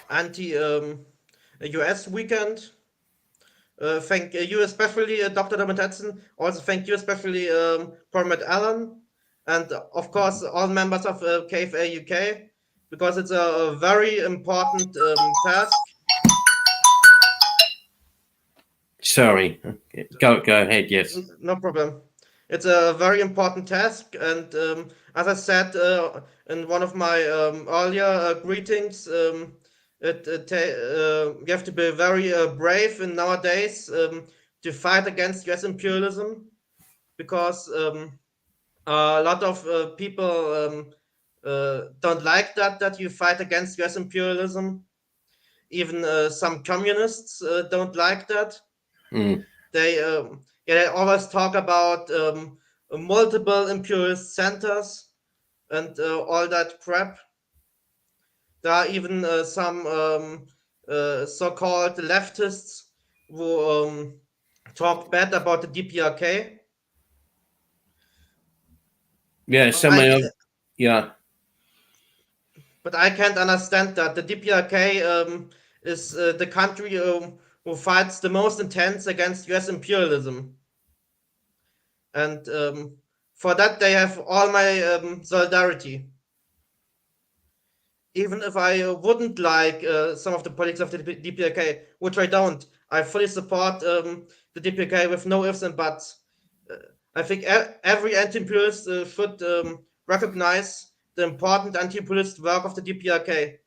anti-US weekend. Thank you especially, Dr. Domintetsen. Also thank you especially, Cormac Allen, and of course all members of KFA UK, because it's a very important task. Sorry, go ahead. Yes. No problem. It's a very important task, and as I said in one of my earlier greetings, you have to be very brave in nowadays to fight against US imperialism, because a lot of people don't like that you fight against US imperialism. Even some communists don't like that. Mm. They always talk about multiple imperialist centers and all that crap. There are even some so-called leftists who talk bad about the DPRK. Yeah, yeah. But I can't understand that. The DPRK is the country who fights the most intense against US imperialism. And for that, they have all my solidarity. Even if I wouldn't like some of the politics of the DPRK, which I don't, I fully support the DPRK with no ifs and buts. I think every anti-imperialist should recognize the important anti-imperialist work of the DPRK.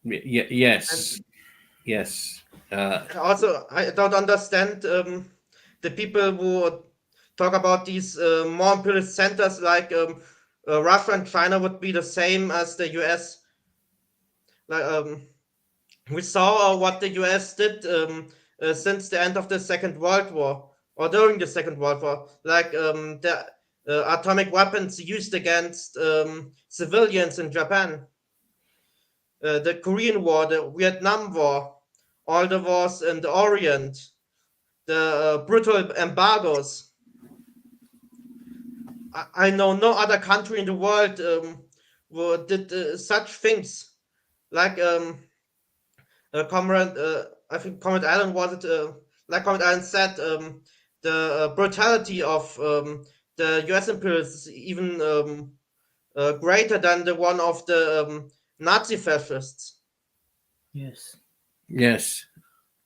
Yes. Yes. Also, I don't understand the people who talk about these more imperialist centers, like Russia and China would be the same as the US. Like, we saw what the US did since the end of the Second World War, or during the Second World War, like the atomic weapons used against civilians in Japan, the Korean War, the Vietnam War, all the wars in the Orient, the brutal embargoes. I know no other country in the world who did such things. Like Comrade, I think Comrade Allen was it. Like Comrade Allen said, the brutality of the U.S. imperialists is even greater than the one of the Nazi fascists. Yes. Yes.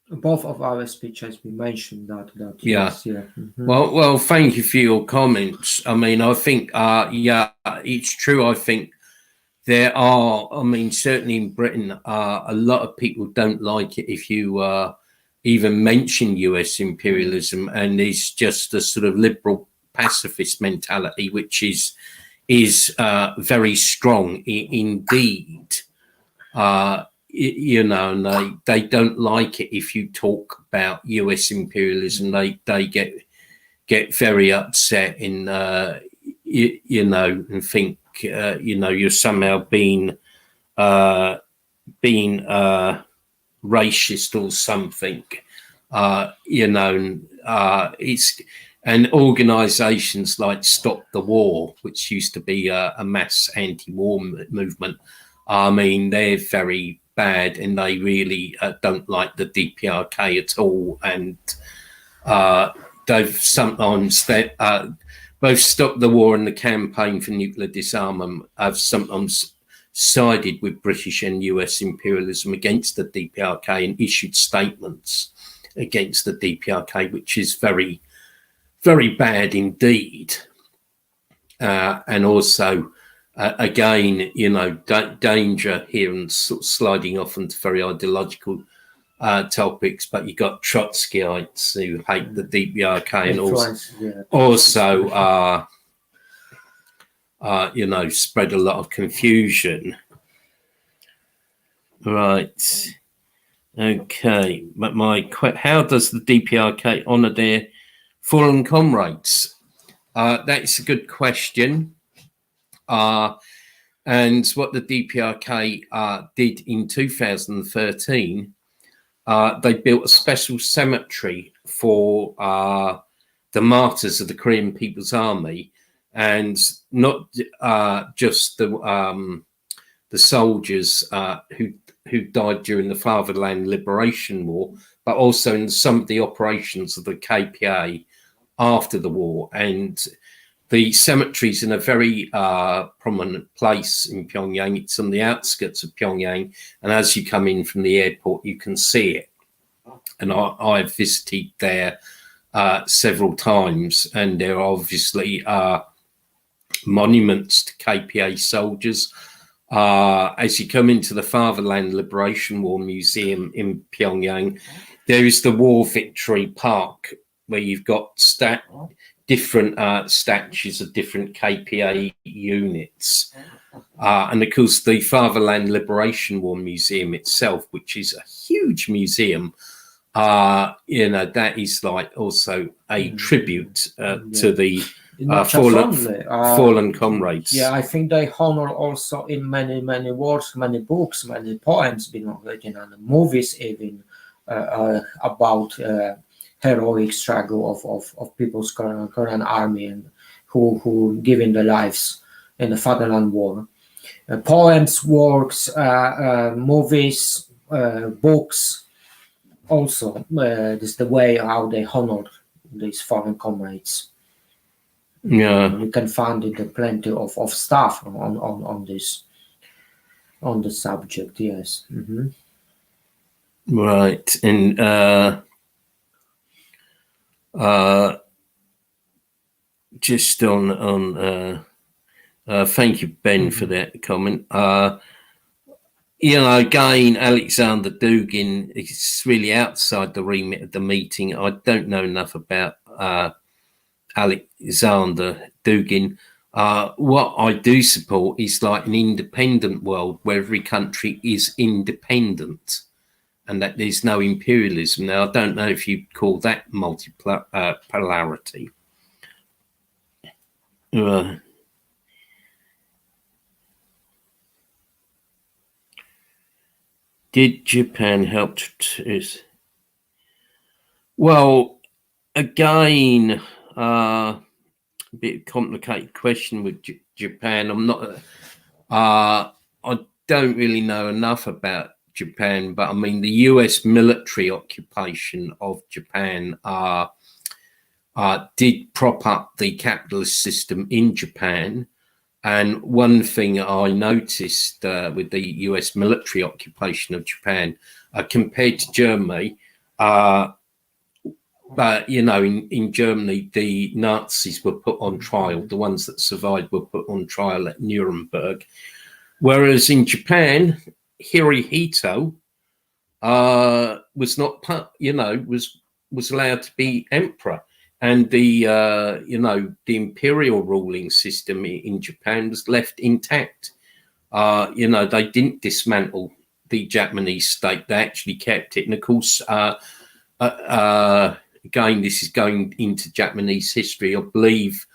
Both of our speeches we mentioned that. Yeah. Yes, yeah. Mm-hmm. Well, thank you for your comments. I mean, I think, yeah, it's true. I think there are, I mean, certainly in Britain, a lot of people don't like it if you even mention US imperialism, and it's just a sort of liberal pacifist mentality, which is very strong indeed. You know, and they don't like it if you talk about US imperialism. They get very upset and you know, and think you know, you're somehow being racist or something. You know, it's, and organisations like Stop the War, which used to be a mass anti-war movement. I mean, they're very bad, and they really don't like the DPRK at all. And they've sometimes both Stop the War and the Campaign for Nuclear Disarmament have sometimes sided with British and US imperialism against the DPRK and issued statements against the DPRK, which is very, very bad indeed. And also, again, you know, danger here and sort of sliding off into very ideological topics, but you got Trotskyites who hate the DPRK and also you know, spread a lot of confusion. Right. Okay, but how does the DPRK honour their fallen comrades? That's a good question. And what the DPRK did in 2013, they built a special cemetery for the martyrs of the Korean People's Army, and not just the soldiers who died during the Fatherland Liberation War, but also in some of the operations of the KPA after the war. And the cemetery's in a very prominent place in Pyongyang. It's on the outskirts of Pyongyang, and as you come in from the airport, you can see it. And I've visited there several times, and there are obviously monuments to KPA soldiers. As you come into the Fatherland Liberation War Museum in Pyongyang, there is the War Victory Park, where you've got different statues of different KPA units. And of course, the Fatherland Liberation War Museum itself, which is a huge museum, that is like also a tribute to the fallen comrades. Yeah, I think they honor also in many works, many books, many poems been written, and movies even about heroic struggle of people's Korean army and who given their lives in the Fatherland War. Poems, works, movies, books. Also, this is the way how they honored these fallen comrades. Yeah, you can find it plenty of stuff on this on the subject. Yes. Mm-hmm. Right, and just on thank you, Ben, for that comment. Again, Alexander Dugin is really outside the remit of the meeting. I don't know enough about Alexander Dugin. What I do support is like an independent world where every country is independent and that there's no imperialism. Now, I don't know if you'd call that multipolarity. Did Japan help to? Well, again, a bit complicated question with Japan. I'm not. I don't really know enough about Japan, but I mean the U.S. military occupation of Japan did prop up the capitalist system in Japan. And one thing I noticed with the US military occupation of Japan compared to Germany, but, in Germany, the Nazis were put on trial. The ones that survived were put on trial at Nuremberg. Whereas in Japan, Hirohito was not, was allowed to be emperor. And the imperial ruling system in Japan was left intact. They didn't dismantle the Japanese state; they actually kept it. And of course, again, this is going into Japanese history. I believe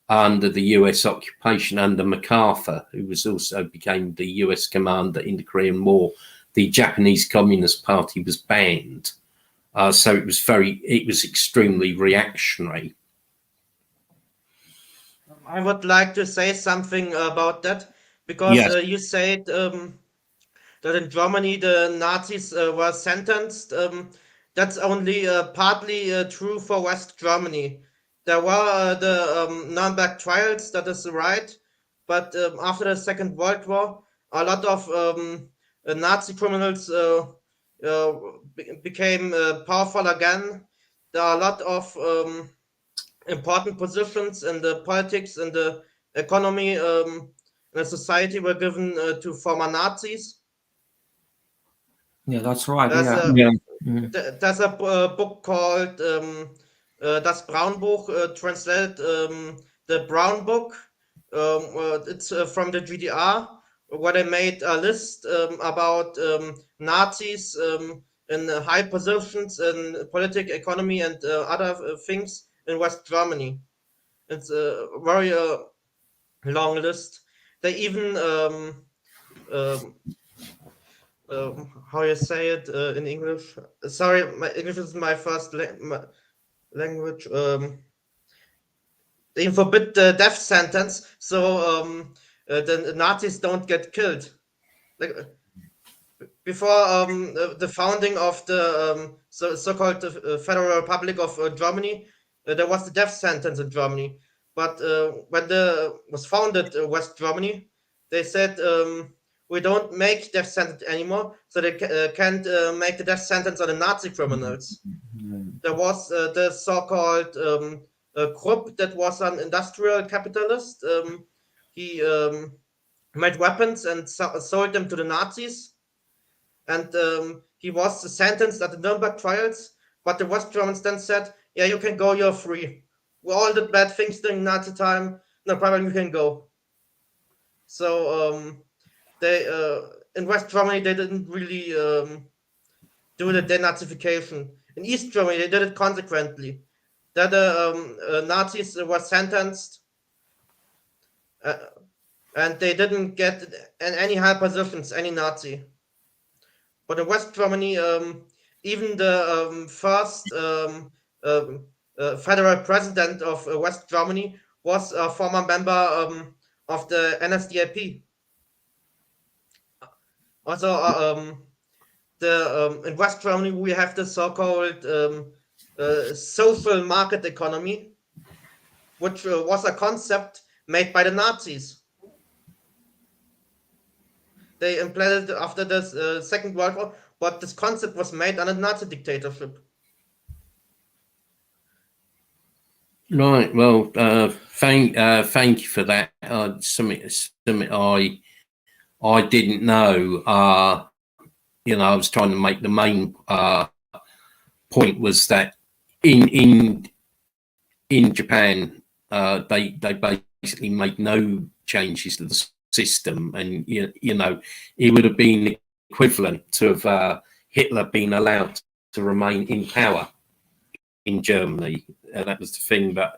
under the US occupation under MacArthur, who was also became the US commander in the Korean War, the Japanese Communist Party was banned. So it was extremely reactionary. I would like to say something about that because Yes. you said that in Germany the Nazis were sentenced. That's only partly true for West Germany. There were the Nuremberg trials, that is right, but after the Second World War, a lot of Nazi criminals became powerful again. There are a lot of important positions in the politics and the economy and the society were given to former Nazis. Yeah, that's right. There's Yeah. there's a book called Das Braunbuch, translated the Brown Book. It's from the GDR, where they made a list about Nazis in high positions in political economy and other things in West Germany. It's a very long list. They even how you say it in English? Sorry, my English is my first language. They forbid the death sentence, so the Nazis don't get killed. Like before the founding of the so-called Federal Republic of Germany, there was the death sentence in Germany. But when the was founded West Germany, they said we don't make death sentence anymore, so they can't make the death sentence on the Nazi criminals. There was the so-called Krupp, that was an industrial capitalist. He made weapons and sold them to the Nazis. And he was sentenced at the Nuremberg trials, but the West Germans then said, yeah, you can go, you're free. We all did bad things during Nazi time, no problem, you can go. So they in West Germany, they didn't really do the denazification. In East Germany, they did it consequently. That the Nazis were sentenced and they didn't get in any high positions, any Nazi. But in West Germany, even the first federal president of West Germany was a former member of the NSDAP. Also, in West Germany, we have the so-called social market economy, which was a concept made by the Nazis. They implemented after the Second World War, but this concept was made under Nazi dictatorship. Right. Well, thank you for that. Something I didn't know. I was trying to make the main point was that in Japan, they basically made no changes to the system, and it would have been equivalent to have Hitler being allowed to remain in power in Germany. That was the thing. But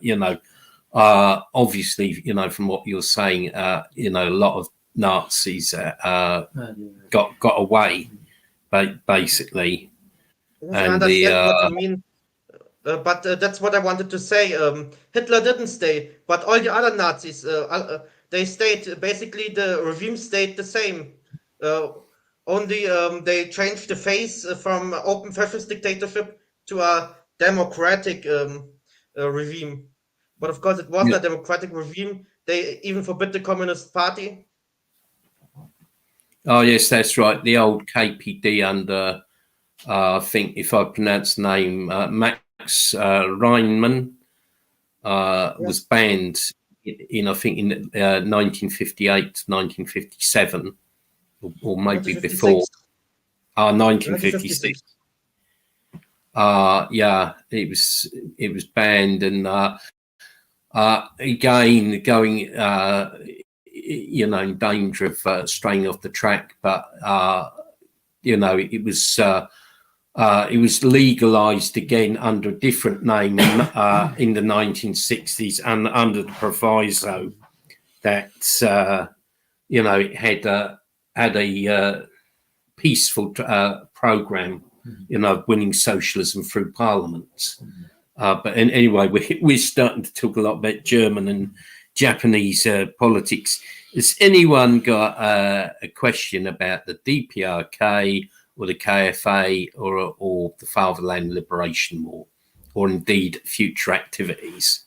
obviously, from what you're saying, a lot of Nazis got away, basically. I understand what you mean. But that's what I wanted to say. Hitler didn't stay, but all the other Nazis, they stayed. Basically, the regime stayed the same. Only they changed the face from open fascist dictatorship to a democratic regime. But of course, it wasn't a democratic regime. They even forbid the Communist Party. Oh yes, that's right. The old KPD under, I think, if I pronounce the name, Max Reinman, was banned in I think in 1958, 1957, or maybe 1956. Before. 1956. Yeah, it was banned, and again going in danger of straying off the track, but it was legalized again under a different name in the 1960s, and under the proviso that it had a peaceful program, winning socialism through parliament. But anyway, we're starting to talk a lot about German and Japanese politics. Has anyone got a question about the DPRK or the KFA or the Fatherland Liberation War, or indeed future activities?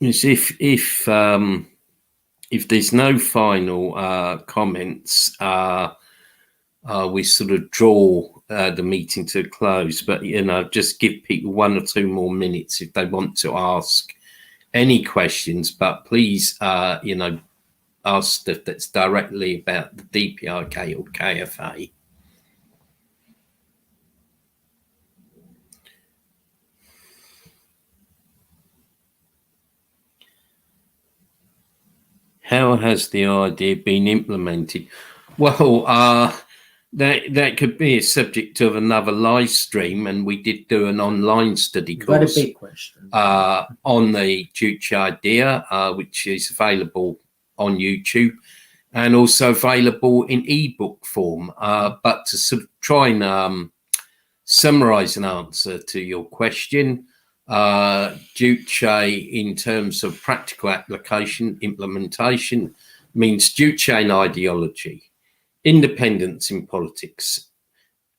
Yes, if there's no final comments, we sort of draw the meeting to a close. But just give people 1 or 2 more minutes if they want to ask any questions. But please, ask stuff that's directly about the DPRK or KFA. How has the idea been implemented? Well, that could be a subject of another live stream, and we did do an online study course. Very big question. On the Juche idea, which is available on YouTube and also available in ebook form. But to sort of try and summarize an answer to your question, Juche, in terms of practical application, implementation, means Juche ideology, independence in politics,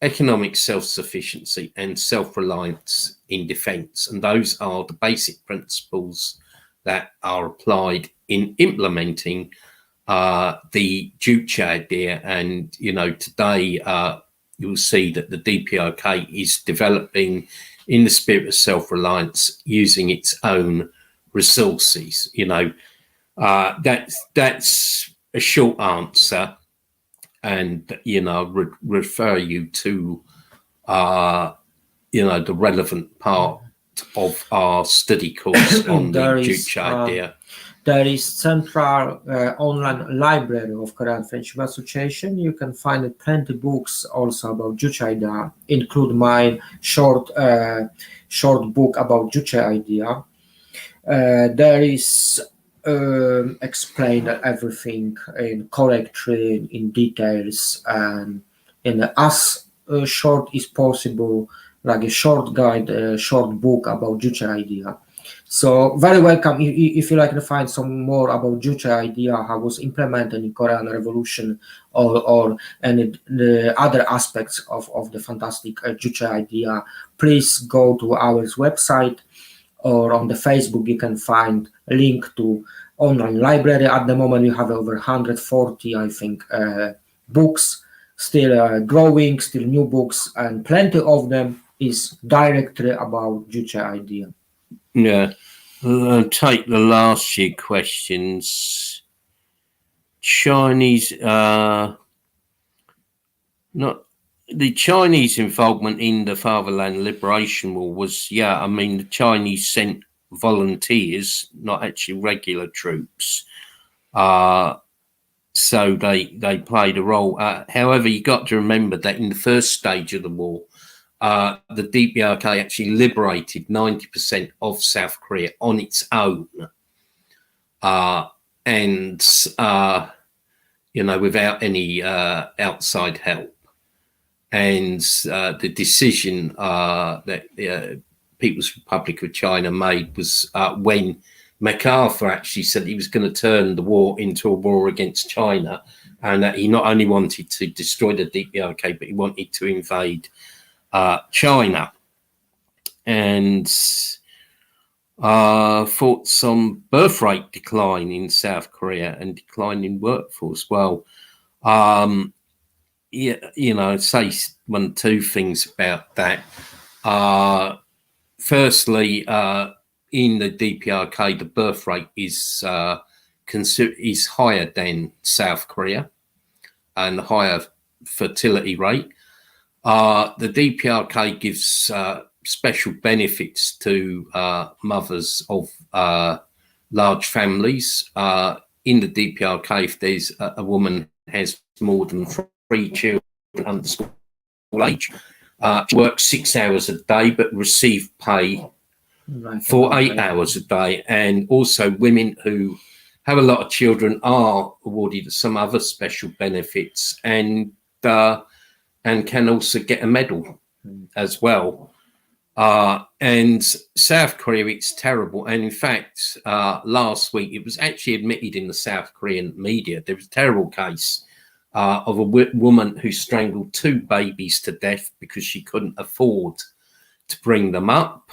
economic self-sufficiency and self-reliance in defence. And those are the basic principles that are applied in implementing the Juche idea. And, you know, today you'll see that the DPRK is developing in the spirit of self-reliance, using its own resources. You know, that's a short answer. And, you know, refer you to, you know, the relevant part of our study course on the Juche idea. There is central online library of Korean Friendship Association. You can find plenty books also about Juche idea, include my short book about Juche idea. There is explain everything in correctly, in details, and in as short as possible, like a short guide, a short book about Juche idea. So very welcome if you like to find some more about Juche idea, how it was implemented in Korean Revolution, or any the other aspects of the fantastic Juche idea. Please go to our website, or on the Facebook you can find a link to online library. At the moment we have over 140, I think, books, still growing, still new books, and plenty of them is directly about Juche idea. Yeah, I'll take the last few questions. Chinese, not the Chinese involvement in the Fatherland Liberation War was, yeah, I mean, the Chinese sent volunteers, not actually regular troops. So they played a role. However, you got to remember that in the first stage of the war, the DPRK actually liberated 90% of South Korea on its own, and you know, without any outside help. And the decision that the People's Republic of China made was when MacArthur actually said he was going to turn the war into a war against China, and that he not only wanted to destroy the DPRK, but he wanted to invade China. And thoughts on birth rate decline in South Korea and decline in workforce. Well, yeah, you know, I'd say two things about that. Firstly, in the DPRK, the birth rate is higher than South Korea, and the higher fertility rate. The DPRK gives special benefits to mothers of large families. In the DPRK, if there's a woman has more than 3 children under school age, she works 6 hours a day but receive pay for 8 hours a day. And also women who have a lot of children are awarded some other special benefits, and can also get a medal as well. And South Korea, it's terrible. And in fact, last week, it was actually admitted in the South Korean media, there was a terrible case of a woman who strangled 2 babies to death because she couldn't afford to bring them up.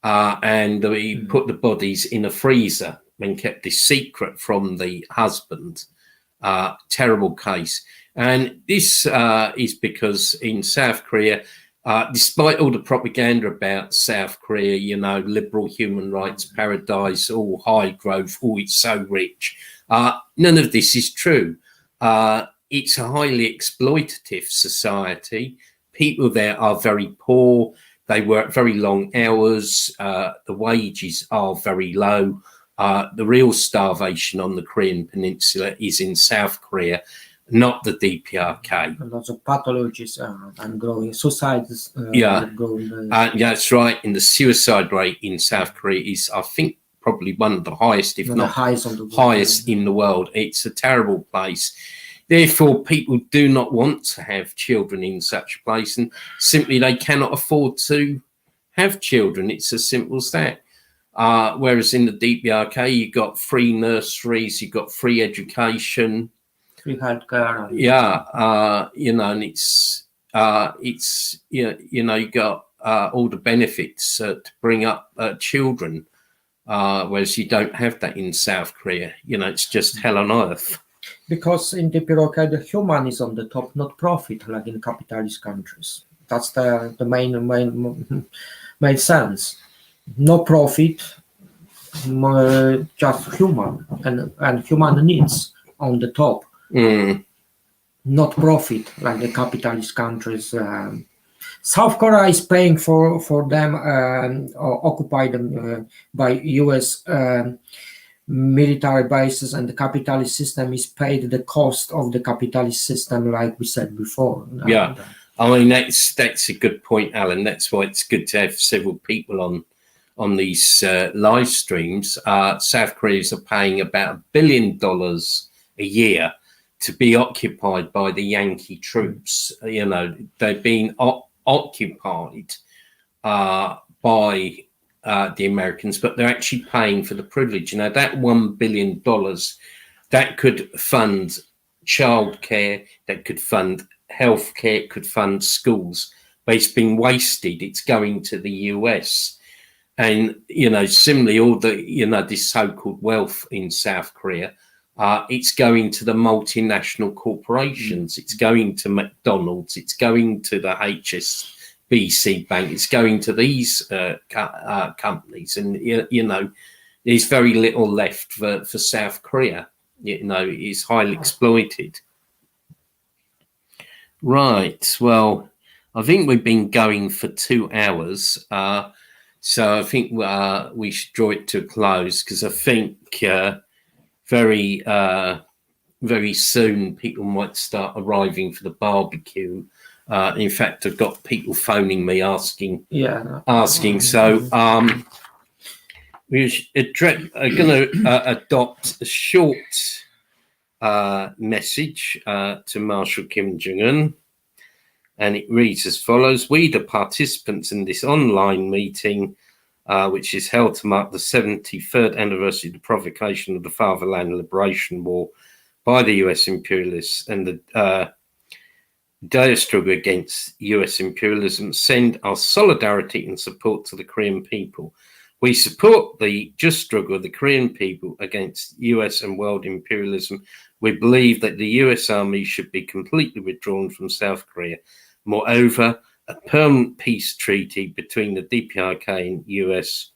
And he put the bodies in a freezer and kept this secret from the husband. Terrible case. And this is because in South Korea, despite all the propaganda about South Korea, you know, liberal human rights paradise, all high growth, oh, it's so rich. None of this is true. It's a highly exploitative society. People there are very poor. They work very long hours. The wages are very low. The real starvation on the Korean Peninsula is in South Korea, not the DPRK. Lots of pathologies and growing suicides. Yeah, growing, that's right. And the suicide rate in South Korea is, I think, probably one of the highest, if not highest in the world. It's a terrible place. Therefore, people do not want to have children in such a place, and simply they cannot afford to have children. It's as simple as that. Whereas in the DPRK, you've got free nurseries, you've got free education, free healthcare. Yeah, you know, and it's you know, you got all the benefits to bring up children, whereas you don't have that in South Korea. You know, it's just hell on earth. Because in DPRK, the human is on the top, not profit, like in capitalist countries. That's the main sense. No profit, just human and human needs on the top. Not profit, like the capitalist countries. South Korea is paying for them, occupied by US military bases, and the capitalist system is paid the cost of the capitalist system, like we said before. Yeah, I mean, that's a good point, Alan. That's why it's good to have several people on these live streams. South Koreans are paying about $1 billion a year to be occupied by the Yankee troops. You know, they've been occupied by the Americans, but they're actually paying for the privilege. You know, that $1 billion, that could fund childcare, that could fund healthcare, it could fund schools, but it's been wasted. It's going to the US. And, you know, similarly, all the, you know, this so-called wealth in South Korea, it's going to the multinational corporations. It's going to McDonald's. It's going to the HSBC Bank. It's going to these companies. And, you know, there's very little left for South Korea. You know, it's highly exploited. Right. Well, I think we've been going for 2 hours. So I think we should draw it to a close, because I think very soon people might start arriving for the barbecue. In fact, I've got people phoning me asking. So we're going to adopt a short message to Marshal Kim Jong-un. And it reads as follows: we, the participants in this online meeting, which is held to mark the 73rd anniversary of the provocation of the Fatherland Liberation War by the US imperialists and the dire struggle against US imperialism, send our solidarity and support to the Korean people. We support the just struggle of the Korean people against US and world imperialism. We believe that the US Army should be completely withdrawn from South Korea. Moreover, a permanent peace treaty between the DPRK and US,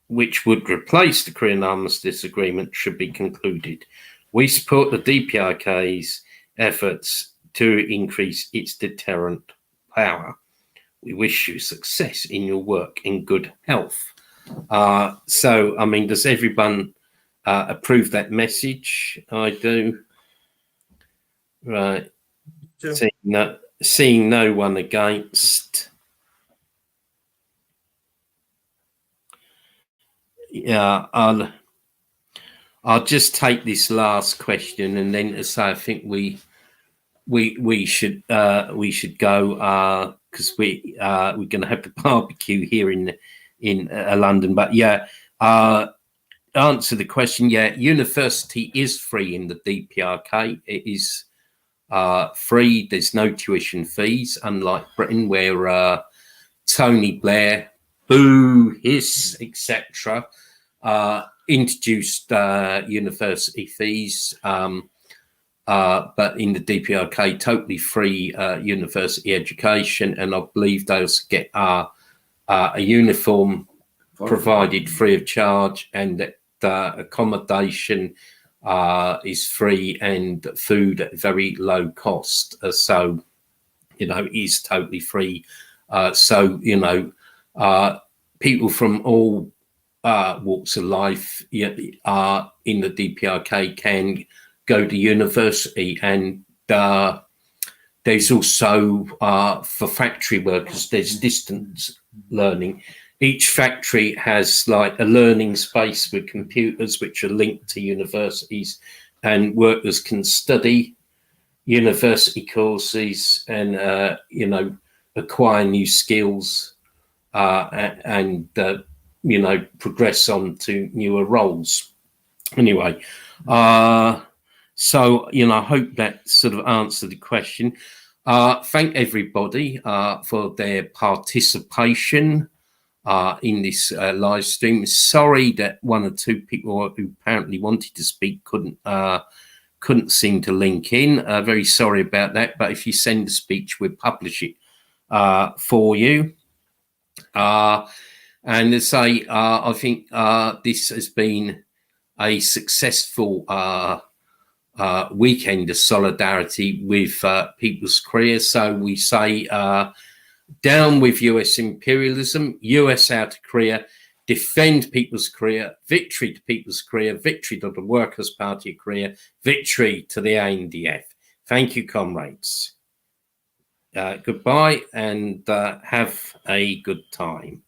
which would replace the Korean Armistice Agreement, should be concluded. We support the DPRK's efforts to increase its deterrent power. We wish you success in your work in good health. So, I mean, does everyone approve that message? I do. Right. Sure. Seeing no one against. Yeah, I'll just take this last question, and then to say I think we should go, because we're going to have the barbecue here in London. But yeah, answer the question. Yeah, university is free in the DPRK. It is free. There's no tuition fees, unlike Britain, where Tony Blair, boo, hiss, etc., introduced university fees. But in the DPRK, totally free university education, and I believe they also get a uniform provided free of charge, and that accommodation is free, and food at very low cost. So, you know, is totally free. So, you know, people from all walks of life are in the DPRK can go to university, and there's also for factory workers, there's distance learning. Each factory has like a learning space with computers which are linked to universities, and workers can study university courses and acquire new skills and progress on to newer roles. Anyway, so I hope that sort of answered the question. Thank everybody for their participation in this live stream. Sorry that one or two people who apparently wanted to speak couldn't seem to link in. Very sorry about that, but if you send a speech, we'll publish it for you. And as I say, I think this has been a successful weekend of solidarity with People's Korea. So we say down with US imperialism, US out of Korea, defend People's Korea, victory to People's Korea, victory to the Workers' Party of Korea, victory to the ANDF. Thank you, comrades. Goodbye, and have a good time.